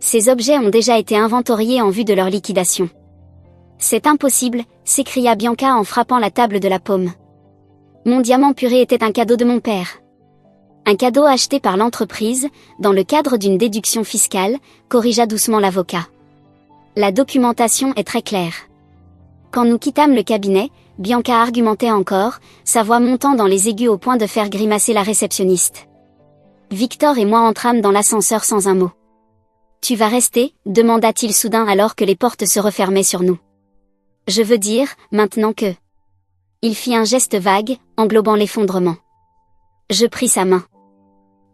Ces objets ont déjà été inventoriés en vue de leur liquidation. C'est impossible, s'écria Bianca en frappant la table de la paume. Mon diamant puré était un cadeau de mon père. Un cadeau acheté par l'entreprise, dans le cadre d'une déduction fiscale, corrigea doucement l'avocat. La documentation est très claire. Quand nous quittâmes le cabinet, Bianca argumentait encore, sa voix montant dans les aigus au point de faire grimacer la réceptionniste. Victor et moi entrâmes dans l'ascenseur sans un mot. Tu vas rester, demanda-t-il soudain alors que les portes se refermaient sur nous. Je veux dire, maintenant que... Il fit un geste vague, englobant l'effondrement. Je pris sa main.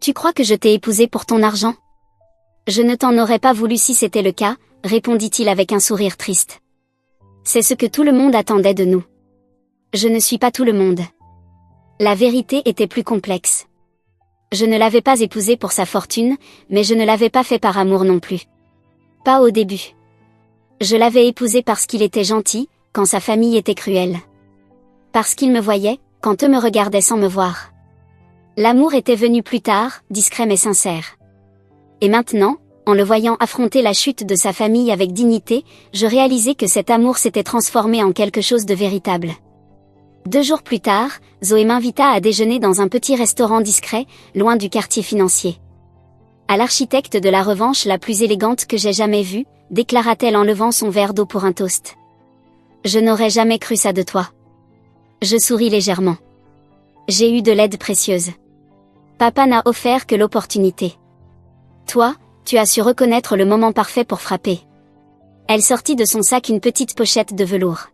Tu crois que je t'ai épousé pour ton argent? Je ne t'en aurais pas voulu si c'était le cas, répondit-il avec un sourire triste. C'est ce que tout le monde attendait de nous. Je ne suis pas tout le monde. La vérité était plus complexe. Je ne l'avais pas épousé pour sa fortune, mais je ne l'avais pas fait par amour non plus. Pas au début. Je l'avais épousé parce qu'il était gentil, quand sa famille était cruelle. Parce qu'il me voyait, quand eux me regardaient sans me voir. L'amour était venu plus tard, discret mais sincère. Et maintenant, en le voyant affronter la chute de sa famille avec dignité, je réalisais que cet amour s'était transformé en quelque chose de véritable. 2 jours plus tard, Zoé m'invita à déjeuner dans un petit restaurant discret, loin du quartier financier. À l'architecte de la revanche la plus élégante que j'ai jamais vue, déclara-t-elle en levant son verre d'eau pour un toast. Je n'aurais jamais cru ça de toi. Je souris légèrement. J'ai eu de l'aide précieuse. Papa n'a offert que l'opportunité. Toi, tu as su reconnaître le moment parfait pour frapper. Elle sortit de son sac une petite pochette de velours.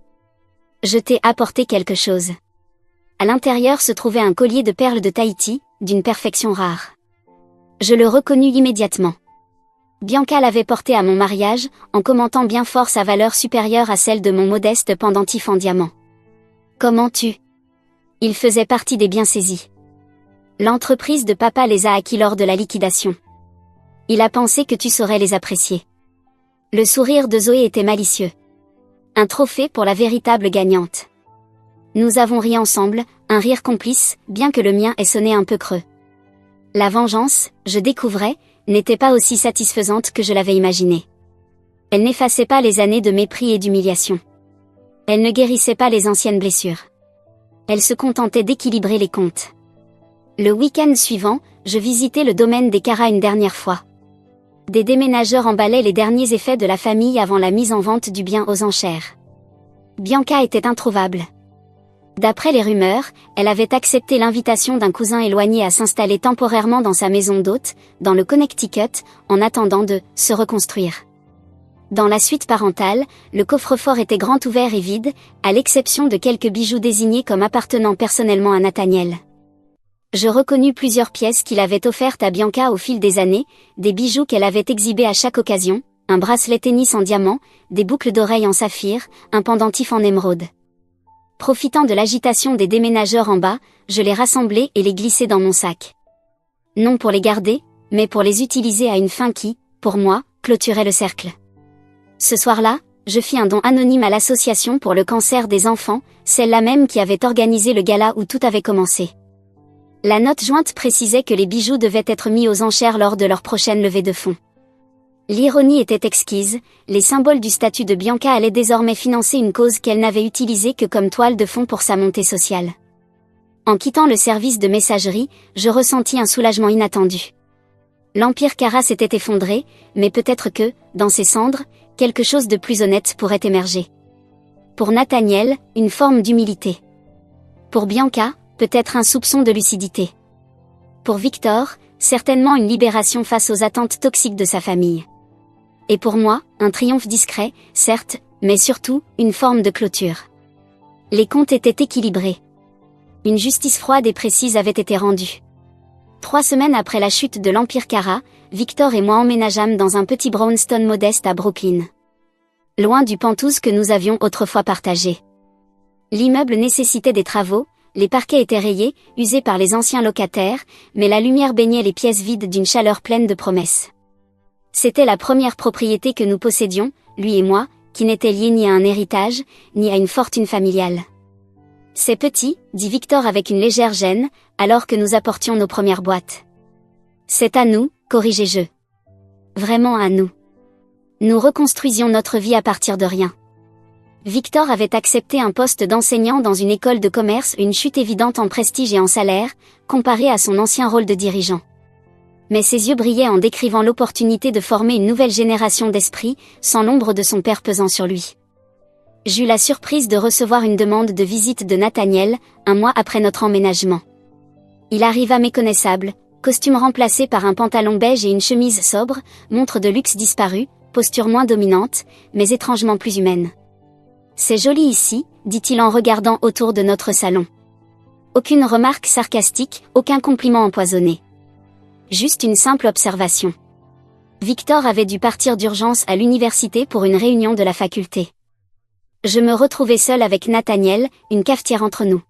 Je t'ai apporté quelque chose. À l'intérieur se trouvait un collier de perles de Tahiti, d'une perfection rare. Je le reconnus immédiatement. Bianca l'avait porté à mon mariage, en commentant bien fort sa valeur supérieure à celle de mon modeste pendentif en diamant. Comment tu? Il faisait partie des biens saisis. L'entreprise de papa les a acquis lors de la liquidation. Il a pensé que tu saurais les apprécier. Le sourire de Zoé était malicieux. Un trophée pour la véritable gagnante. Nous avons ri ensemble, un rire complice, bien que le mien ait sonné un peu creux. La vengeance, je découvrais, n'était pas aussi satisfaisante que je l'avais imaginé. Elle n'effaçait pas les années de mépris et d'humiliation. Elle ne guérissait pas les anciennes blessures. Elle se contentait d'équilibrer les comptes. Le week-end suivant, je visitais le domaine des Cara une dernière fois. Des déménageurs emballaient les derniers effets de la famille avant la mise en vente du bien aux enchères. Bianca était introuvable. D'après les rumeurs, elle avait accepté l'invitation d'un cousin éloigné à s'installer temporairement dans sa maison d'hôte, dans le Connecticut, en attendant de se reconstruire. Dans la suite parentale, le coffre-fort était grand ouvert et vide, à l'exception de quelques bijoux désignés comme appartenant personnellement à Nathaniel. Je reconnus plusieurs pièces qu'il avait offertes à Bianca au fil des années, des bijoux qu'elle avait exhibés à chaque occasion, un bracelet tennis en diamant, des boucles d'oreilles en saphir, un pendentif en émeraude. Profitant de l'agitation des déménageurs en bas, je les rassemblai et les glissai dans mon sac. Non pour les garder, mais pour les utiliser à une fin qui, pour moi, clôturait le cercle. Ce soir-là, je fis un don anonyme à l'association pour le cancer des enfants, celle-là même qui avait organisé le gala où tout avait commencé. La note jointe précisait que les bijoux devaient être mis aux enchères lors de leur prochaine levée de fonds. L'ironie était exquise, les symboles du statut de Bianca allaient désormais financer une cause qu'elle n'avait utilisée que comme toile de fond pour sa montée sociale. En quittant le service de messagerie, je ressentis un soulagement inattendu. L'Empire Cara s'était effondré, mais peut-être que, dans ses cendres, quelque chose de plus honnête pourrait émerger. Pour Nathaniel, une forme d'humilité. Pour Bianca, peut-être un soupçon de lucidité. Pour Victor, certainement une libération face aux attentes toxiques de sa famille. Et pour moi, un triomphe discret, certes, mais surtout, une forme de clôture. Les comptes étaient équilibrés. Une justice froide et précise avait été rendue. 3 semaines après la chute de l'Empire Cara, Victor et moi emménageâmes dans un petit brownstone modeste à Brooklyn. Loin du penthouse que nous avions autrefois partagé. L'immeuble nécessitait des travaux, les parquets étaient rayés, usés par les anciens locataires, mais la lumière baignait les pièces vides d'une chaleur pleine de promesses. C'était la première propriété que nous possédions, lui et moi, qui n'était liée ni à un héritage, ni à une fortune familiale. C'est petit, dit Victor avec une légère gêne, alors que nous apportions nos premières boîtes. C'est à nous, corrigeai-je. Vraiment à nous. Nous reconstruisions notre vie à partir de rien. Victor avait accepté un poste d'enseignant dans une école de commerce, une chute évidente en prestige et en salaire, comparée à son ancien rôle de dirigeant. Mais ses yeux brillaient en décrivant l'opportunité de former une nouvelle génération d'esprits, sans l'ombre de son père pesant sur lui. J'eus la surprise de recevoir une demande de visite de Nathaniel, 1 mois après notre emménagement. Il arriva méconnaissable, costume remplacé par un pantalon beige et une chemise sobre, montre de luxe disparue, posture moins dominante, mais étrangement plus humaine. « C'est joli ici », dit-il en regardant autour de notre salon. Aucune remarque sarcastique, aucun compliment empoisonné. Juste une simple observation. Victor avait dû partir d'urgence à l'université pour une réunion de la faculté. Je me retrouvai seule avec Nathaniel, une cafetière entre nous.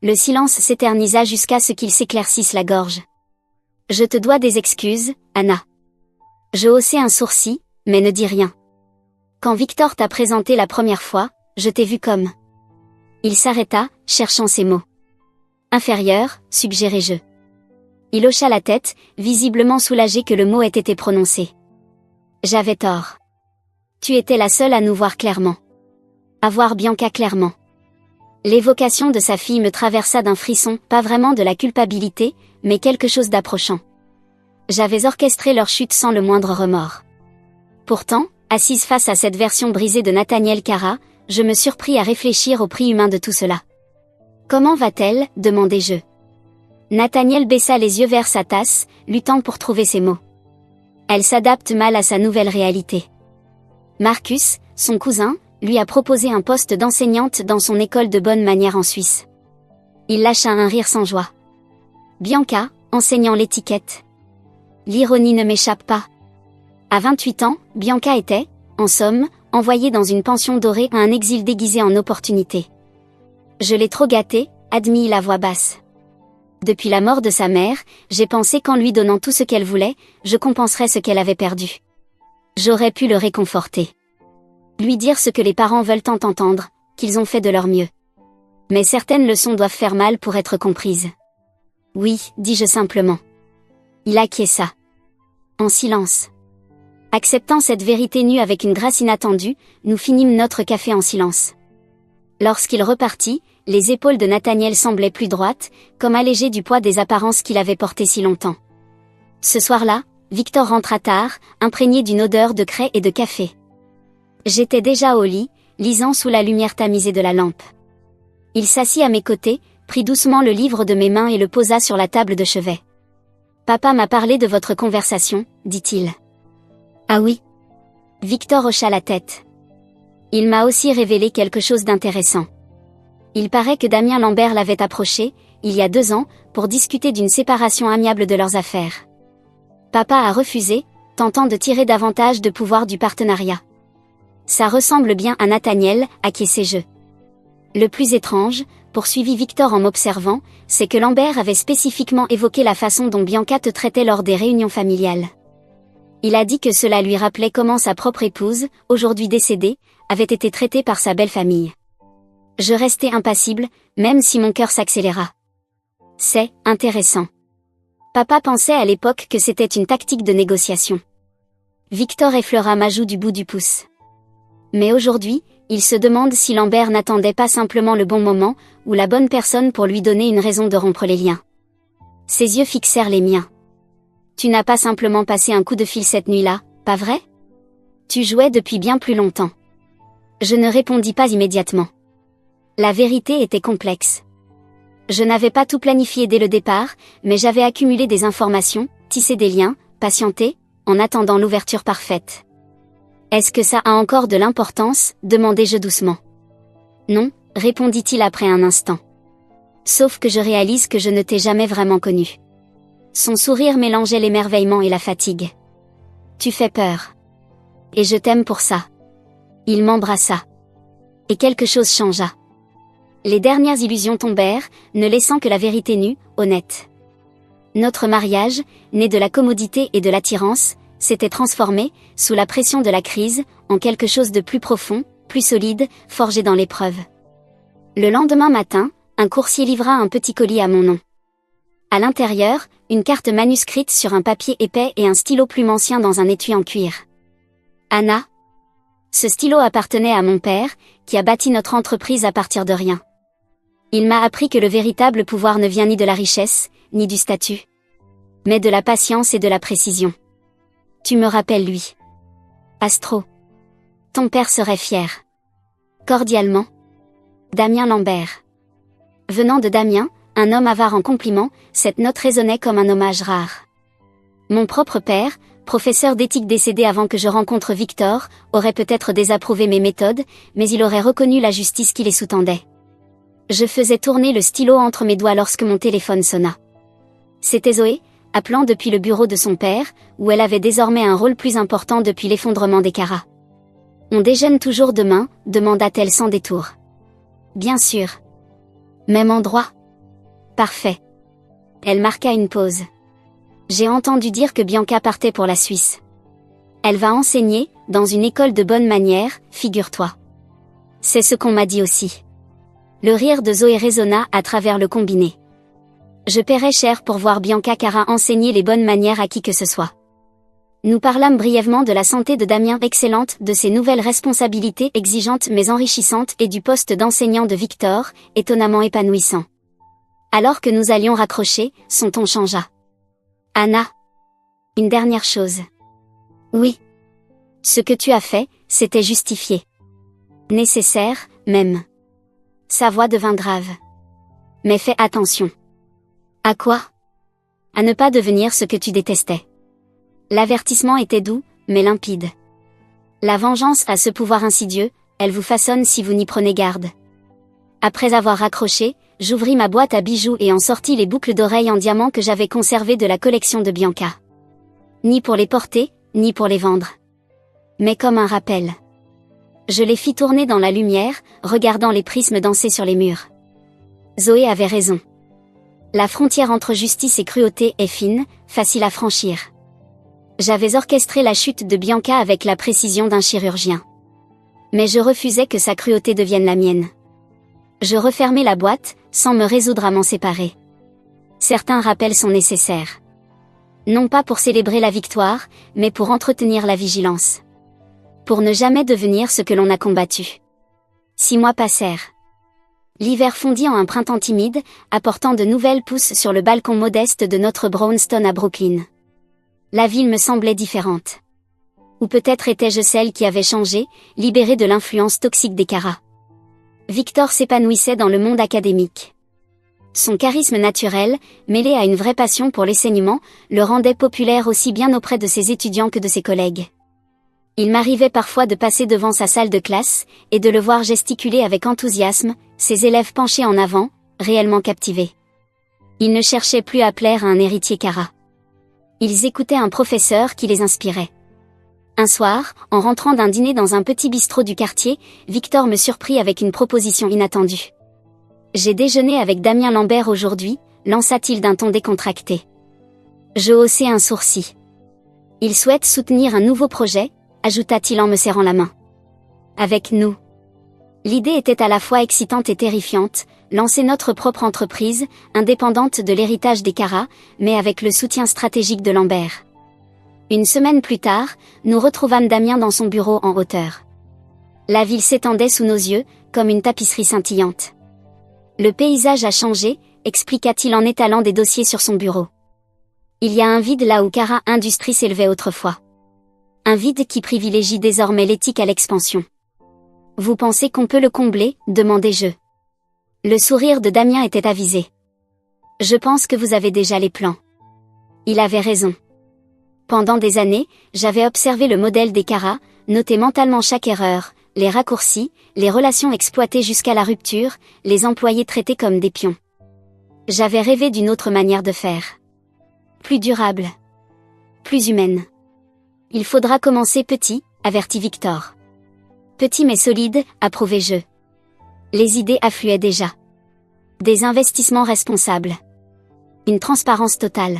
Le silence s'éternisa jusqu'à ce qu'il s'éclaircisse la gorge. « Je te dois des excuses, Anna. » Je haussai un sourcil, mais ne dis rien. Quand Victor t'a présenté la première fois, je t'ai vu comme... Il s'arrêta, cherchant ses mots. Inférieur, suggérai-je. Il hocha la tête, visiblement soulagé que le mot ait été prononcé. J'avais tort. Tu étais la seule à nous voir clairement. À voir Bianca clairement. L'évocation de sa fille me traversa d'un frisson, pas vraiment de la culpabilité, mais quelque chose d'approchant. J'avais orchestré leur chute sans le moindre remords. Pourtant, assise face à cette version brisée de Nathaniel Cara, je me surpris à réfléchir au prix humain de tout cela. « Comment va-t-elle » demandai-je. Nathaniel baissa les yeux vers sa tasse, luttant pour trouver ses mots. Elle s'adapte mal à sa nouvelle réalité. Marcus, son cousin, lui a proposé un poste d'enseignante dans son école de bonne manière en Suisse. Il lâcha un rire sans joie. Bianca, enseignant l'étiquette. L'ironie ne m'échappe pas. À 28 ans, Bianca était, en somme, envoyée dans une pension dorée à un exil déguisé en opportunité. Je l'ai trop gâtée, admit la voix basse. Depuis la mort de sa mère, j'ai pensé qu'en lui donnant tout ce qu'elle voulait, je compenserais ce qu'elle avait perdu. J'aurais pu le réconforter. Lui dire ce que les parents veulent tant entendre, qu'ils ont fait de leur mieux. Mais certaines leçons doivent faire mal pour être comprises. Oui, dis-je simplement. Il acquiesça. En silence. Acceptant cette vérité nue avec une grâce inattendue, nous finîmes notre café en silence. Lorsqu'il repartit, les épaules de Nathaniel semblaient plus droites, comme allégées du poids des apparences qu'il avait portées si longtemps. Ce soir-là, Victor rentra tard, imprégné d'une odeur de craie et de café. J'étais déjà au lit, lisant sous la lumière tamisée de la lampe. Il s'assit à mes côtés, prit doucement le livre de mes mains et le posa sur la table de chevet. Papa m'a parlé de votre conversation, dit-il. Ah oui. Victor hocha la tête. Il m'a aussi révélé quelque chose d'intéressant. Il paraît que Damien Lambert l'avait approché, il y a 2 ans, pour discuter d'une séparation amiable de leurs affaires. Papa a refusé, tentant de tirer davantage de pouvoir du partenariat. Ça ressemble bien à Nathaniel, acquiesçai je. Le plus étrange, poursuivit Victor en m'observant, c'est que Lambert avait spécifiquement évoqué la façon dont Bianca te traitait lors des réunions familiales. Il a dit que cela lui rappelait comment sa propre épouse, aujourd'hui décédée, avait été traitée par sa belle famille. Je restai impassible, même si mon cœur s'accéléra. C'est intéressant. Papa pensait à l'époque que c'était une tactique de négociation. Victor effleura ma joue du bout du pouce. Mais aujourd'hui, il se demande si Lambert n'attendait pas simplement le bon moment, ou la bonne personne pour lui donner une raison de rompre les liens. Ses yeux fixèrent les miens. Tu n'as pas simplement passé un coup de fil cette nuit-là, pas vrai? Tu jouais depuis bien plus longtemps. Je ne répondis pas immédiatement. La vérité était complexe. Je n'avais pas tout planifié dès le départ, mais j'avais accumulé des informations, tissé des liens, patienté, en attendant l'ouverture parfaite. Est-ce que ça a encore de l'importance, demandai-je doucement. Non, répondit-il après un instant. Sauf que je réalise que je ne t'ai jamais vraiment connu. Son sourire mélangeait l'émerveillement et la fatigue. Tu fais peur. Et je t'aime pour ça. Il m'embrassa. Et quelque chose changea. Les dernières illusions tombèrent, ne laissant que la vérité nue, honnête. Notre mariage, né de la commodité et de l'attirance, s'était transformé, sous la pression de la crise, en quelque chose de plus profond, plus solide, forgé dans l'épreuve. Le lendemain matin, un coursier livra un petit colis à mon nom. À l'intérieur, une carte manuscrite sur un papier épais et un stylo plume ancien dans un étui en cuir. Anna. Ce stylo appartenait à mon père, qui a bâti notre entreprise à partir de rien. Il m'a appris que le véritable pouvoir ne vient ni de la richesse, ni du statut, mais de la patience et de la précision. Tu me rappelles lui. Astro. Ton père serait fier. Cordialement. Damien Lambert. Venant de Damien, un homme avare en compliments, cette note résonnait comme un hommage rare. Mon propre père, professeur d'éthique décédé avant que je rencontre Victor, aurait peut-être désapprouvé mes méthodes, mais il aurait reconnu la justice qui les sous-tendait. Je faisais tourner le stylo entre mes doigts lorsque mon téléphone sonna. C'était Zoé, appelant depuis le bureau de son père, où elle avait désormais un rôle plus important depuis l'effondrement des Caras. On déjeune toujours demain, demanda-t-elle sans détour. Bien sûr. Même endroit? Parfait. Elle marqua une pause. J'ai entendu dire que Bianca partait pour la Suisse. Elle va enseigner, dans une école de bonne manière, figure-toi. C'est ce qu'on m'a dit aussi. Le rire de Zoé résonna à travers le combiné. Je paierais cher pour voir Bianca Cara enseigner les bonnes manières à qui que ce soit. Nous parlâmes brièvement de la santé de Damien excellente, de ses nouvelles responsabilités exigeantes mais enrichissantes et du poste d'enseignant de Victor, étonnamment épanouissant. Alors que nous allions raccrocher, son ton changea. Anna. Une dernière chose. Oui. Ce que tu as fait, c'était justifié. Nécessaire, même. Sa voix devint grave. Mais fais attention. À quoi? À ne pas devenir ce que tu détestais. L'avertissement était doux, mais limpide. La vengeance a ce pouvoir insidieux, elle vous façonne si vous n'y prenez garde. Après avoir raccroché, j'ouvris ma boîte à bijoux et en sortis les boucles d'oreilles en diamant que j'avais conservées de la collection de Bianca. Ni pour les porter, ni pour les vendre. Mais comme un rappel. Je les fis tourner dans la lumière, regardant les prismes danser sur les murs. Zoé avait raison. La frontière entre justice et cruauté est fine, facile à franchir. J'avais orchestré la chute de Bianca avec la précision d'un chirurgien. Mais je refusais que sa cruauté devienne la mienne. Je refermai la boîte, sans me résoudre à m'en séparer. Certains rappels sont nécessaires. Non pas pour célébrer la victoire, mais pour entretenir la vigilance. Pour ne jamais devenir ce que l'on a combattu. 6 mois passèrent. L'hiver fondit en un printemps timide, apportant de nouvelles pousses sur le balcon modeste de notre brownstone à Brooklyn. La ville me semblait différente. Ou peut-être étais-je celle qui avait changé, libérée de l'influence toxique des Caras. Victor s'épanouissait dans le monde académique. Son charisme naturel, mêlé à une vraie passion pour l'enseignement, le rendait populaire aussi bien auprès de ses étudiants que de ses collègues. Il m'arrivait parfois de passer devant sa salle de classe, et de le voir gesticuler avec enthousiasme, ses élèves penchés en avant, réellement captivés. Ils ne cherchaient plus à plaire à un héritier Cara. Ils écoutaient un professeur qui les inspirait. Un soir, en rentrant d'un dîner dans un petit bistrot du quartier, Victor me surprit avec une proposition inattendue. « J'ai déjeuné avec Damien Lambert aujourd'hui », lança-t-il d'un ton décontracté. Je haussai un sourcil. « Il souhaite soutenir un nouveau projet », ajouta-t-il en me serrant la main. « Avec nous. » L'idée était à la fois excitante et terrifiante, lancer notre propre entreprise, indépendante de l'héritage des Cara, mais avec le soutien stratégique de Lambert. Une semaine plus tard, nous retrouvâmes Damien dans son bureau en hauteur. La ville s'étendait sous nos yeux, comme une tapisserie scintillante. Le paysage a changé, expliqua-t-il en étalant des dossiers sur son bureau. Il y a un vide là où Cara Industries s'élevait autrefois. Un vide qui privilégie désormais l'éthique à l'expansion. Vous pensez qu'on peut le combler, demandai-je. Le sourire de Damien était avisé. Je pense que vous avez déjà les plans. Il avait raison. Pendant des années, j'avais observé le modèle des Cara, noté mentalement chaque erreur, les raccourcis, les relations exploitées jusqu'à la rupture, les employés traités comme des pions. J'avais rêvé d'une autre manière de faire. Plus durable. Plus humaine. Il faudra commencer petit, avertit Victor. Petit mais solide, approuvai-je. Les idées affluaient déjà. Des investissements responsables. Une transparence totale.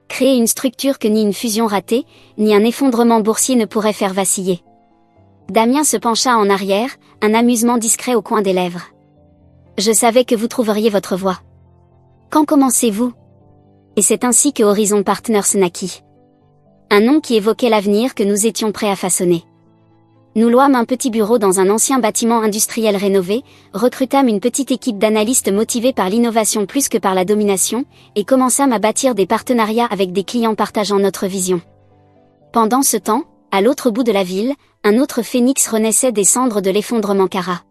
Créer une structure que ni une fusion ratée, ni un effondrement boursier ne pourrait faire vaciller. Damien se pencha en arrière, un amusement discret au coin des lèvres. Je savais que vous trouveriez votre voie. Quand commencez-vous? Et c'est ainsi que Horizon Partners naquit. Un nom qui évoquait l'avenir que nous étions prêts à façonner. Nous louâmes un petit bureau dans un ancien bâtiment industriel rénové, recrutâmes une petite équipe d'analystes motivés par l'innovation plus que par la domination, et commençâmes à bâtir des partenariats avec des clients partageant notre vision. Pendant ce temps, à l'autre bout de la ville, un autre phénix renaissait des cendres de l'effondrement Cara.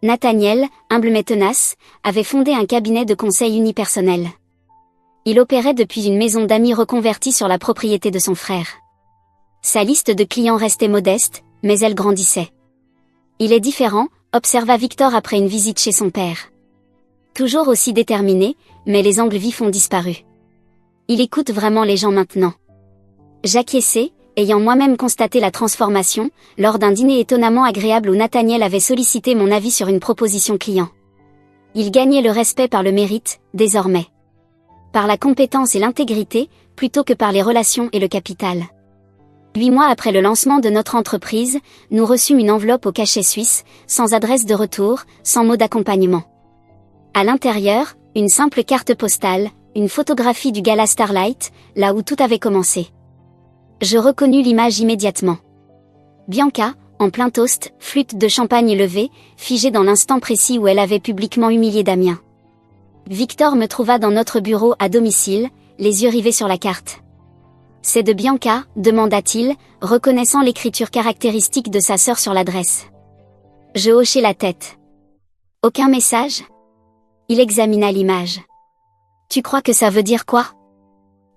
Nathaniel, humble mais tenace, avait fondé un cabinet de conseil unipersonnel. Il opérait depuis une maison d'amis reconvertie sur la propriété de son frère. Sa liste de clients restait modeste, mais elle grandissait. Il est différent, observa Victor après une visite chez son père. Toujours aussi déterminé, mais les angles vifs ont disparu. Il écoute vraiment les gens maintenant. J'acquiesçai, ayant moi-même constaté la transformation, lors d'un dîner étonnamment agréable où Nathaniel avait sollicité mon avis sur une proposition client. Il gagnait le respect par le mérite, désormais. Par la compétence et l'intégrité, plutôt que par les relations et le capital. 8 mois après le lancement de notre entreprise, nous reçûmes une enveloppe au cachet suisse, sans adresse de retour, sans mot d'accompagnement. À l'intérieur, une simple carte postale, une photographie du gala Starlight, là où tout avait commencé. Je reconnus l'image immédiatement. Bianca, en plein toast, flûte de champagne levée, figée dans l'instant précis où elle avait publiquement humilié Damien. Victor me trouva dans notre bureau à domicile, les yeux rivés sur la carte. « C'est de Bianca ?» demanda-t-il, reconnaissant l'écriture caractéristique de sa sœur sur l'adresse. Je hochai la tête. « Aucun message ?» Il examina l'image. « Tu crois que ça veut dire quoi ?»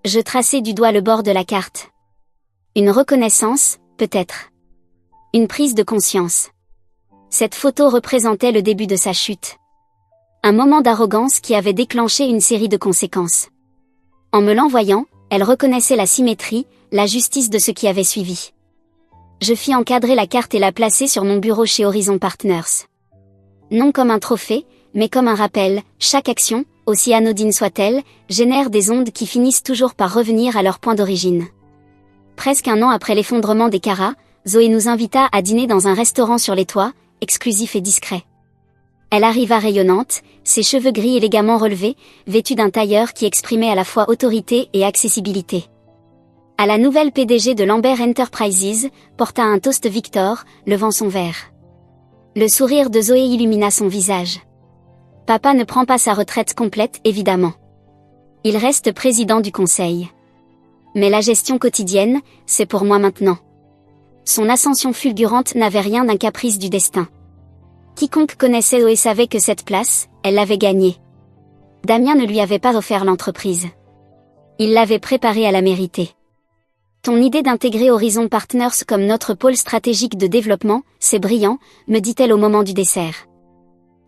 Je traçai du doigt le bord de la carte. Une reconnaissance, peut-être. Une prise de conscience. Cette photo représentait le début de sa chute. Un moment d'arrogance qui avait déclenché une série de conséquences. En me l'envoyant, elle reconnaissait la symétrie, la justice de ce qui avait suivi. Je fis encadrer la carte et la placer sur mon bureau chez Horizon Partners. Non comme un trophée, mais comme un rappel, chaque action, aussi anodine soit-elle, génère des ondes qui finissent toujours par revenir à leur point d'origine. Presque un an après l'effondrement des Cara, Zoé nous invita à dîner dans un restaurant sur les toits, exclusif et discret. Elle arriva rayonnante, ses cheveux gris élégamment relevés, vêtue d'un tailleur qui exprimait à la fois autorité et accessibilité. À la nouvelle PDG de Lambert Enterprises, porta un toast Victor, levant son verre. Le sourire de Zoé illumina son visage. Papa ne prend pas sa retraite complète, évidemment. Il reste président du conseil. Mais la gestion quotidienne, c'est pour moi maintenant. Son ascension fulgurante n'avait rien d'un caprice du destin. Quiconque connaissait Zoé savait que cette place, elle l'avait gagnée. Damien ne lui avait pas offert l'entreprise. Il l'avait préparée à la mériter. Ton idée d'intégrer Horizon Partners comme notre pôle stratégique de développement, c'est brillant, me dit-elle au moment du dessert.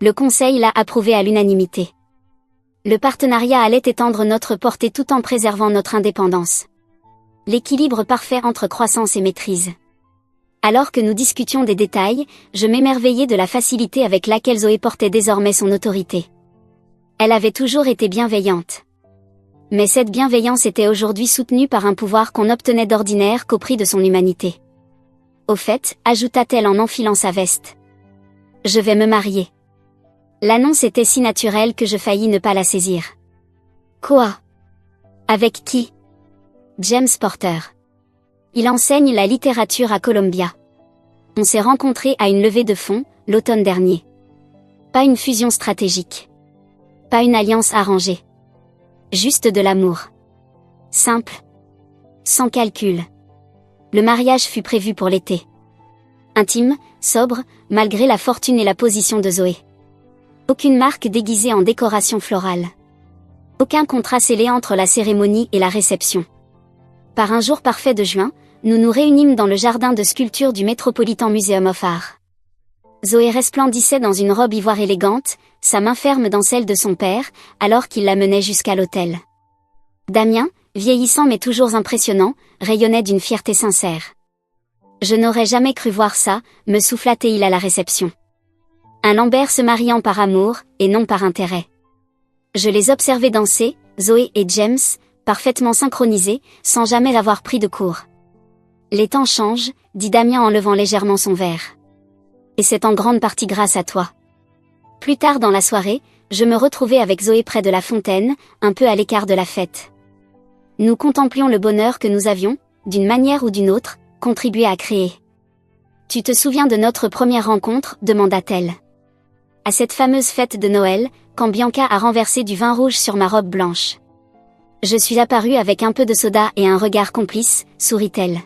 Le conseil l'a approuvé à l'unanimité. Le partenariat allait étendre notre portée tout en préservant notre indépendance. L'équilibre parfait entre croissance et maîtrise. Alors que nous discutions des détails, je m'émerveillais de la facilité avec laquelle Zoé portait désormais son autorité. Elle avait toujours été bienveillante. Mais cette bienveillance était aujourd'hui soutenue par un pouvoir qu'on n'obtenait d'ordinaire qu'au prix de son humanité. Au fait, ajouta-t-elle en enfilant sa veste. Je vais me marier. L'annonce était si naturelle que je faillis ne pas la saisir. Quoi? Avec qui? James Porter. Il enseigne la littérature à Columbia. On s'est rencontrés à une levée de fonds, l'automne dernier. Pas une fusion stratégique. Pas une alliance arrangée. Juste de l'amour. Simple. Sans calcul. Le mariage fut prévu pour l'été. Intime, sobre, malgré la fortune et la position de Zoé. Aucune marque déguisée en décoration florale. Aucun contrat scellé entre la cérémonie et la réception. Par un jour parfait de juin, nous nous réunîmes dans le jardin de sculpture du Metropolitan Museum of Art. Zoé resplendissait dans une robe ivoire élégante, sa main ferme dans celle de son père, alors qu'il la menait jusqu'à l'autel. Damien, vieillissant mais toujours impressionnant, rayonnait d'une fierté sincère. Je n'aurais jamais cru voir ça, me souffla-t-il à la réception. Un Lambert se mariant par amour, et non par intérêt. Je les observais danser, Zoé et James, parfaitement synchronisés, sans jamais avoir pris de cours. Les temps changent, dit Damien en levant légèrement son verre. Et c'est en grande partie grâce à toi. Plus tard dans la soirée, je me retrouvai avec Zoé près de la fontaine, un peu à l'écart de la fête. Nous contemplions le bonheur que nous avions, d'une manière ou d'une autre, contribué à créer. Tu te souviens de notre première rencontre, demanda-t-elle. À cette fameuse fête de Noël, quand Bianca a renversé du vin rouge sur ma robe blanche. Je suis apparue avec un peu de soda et un regard complice, sourit-elle.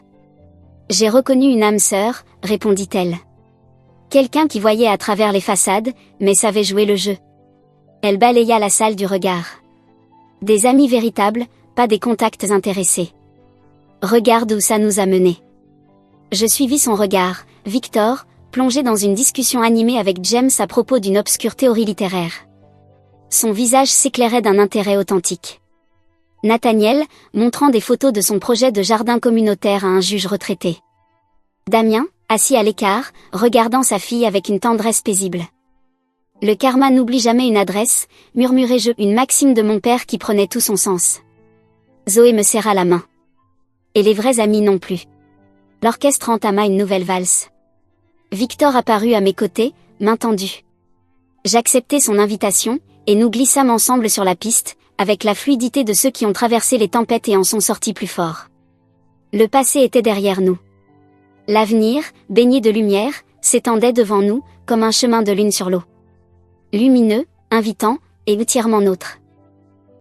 J'ai reconnu une âme sœur, répondit-elle. Quelqu'un qui voyait à travers les façades, mais savait jouer le jeu. Elle balaya la salle du regard. Des amis véritables, pas des contacts intéressés. Regarde où ça nous a menés. Je suivis son regard, Victor, plongé dans une discussion animée avec James à propos d'une obscure théorie littéraire. Son visage s'éclairait d'un intérêt authentique. Nathaniel, montrant des photos de son projet de jardin communautaire à un juge retraité. Damien, assis à l'écart, regardant sa fille avec une tendresse paisible. Le karma n'oublie jamais une adresse, murmurai-je, une maxime de mon père qui prenait tout son sens. Zoé me serra la main. Et les vrais amis non plus. L'orchestre entama une nouvelle valse. Victor apparut à mes côtés, main tendue. J'acceptai son invitation, et nous glissâmes ensemble sur la piste, avec la fluidité de ceux qui ont traversé les tempêtes et en sont sortis plus forts. Le passé était derrière nous. L'avenir, baigné de lumière, s'étendait devant nous, comme un chemin de lune sur l'eau. Lumineux, invitant, et entièrement nôtre.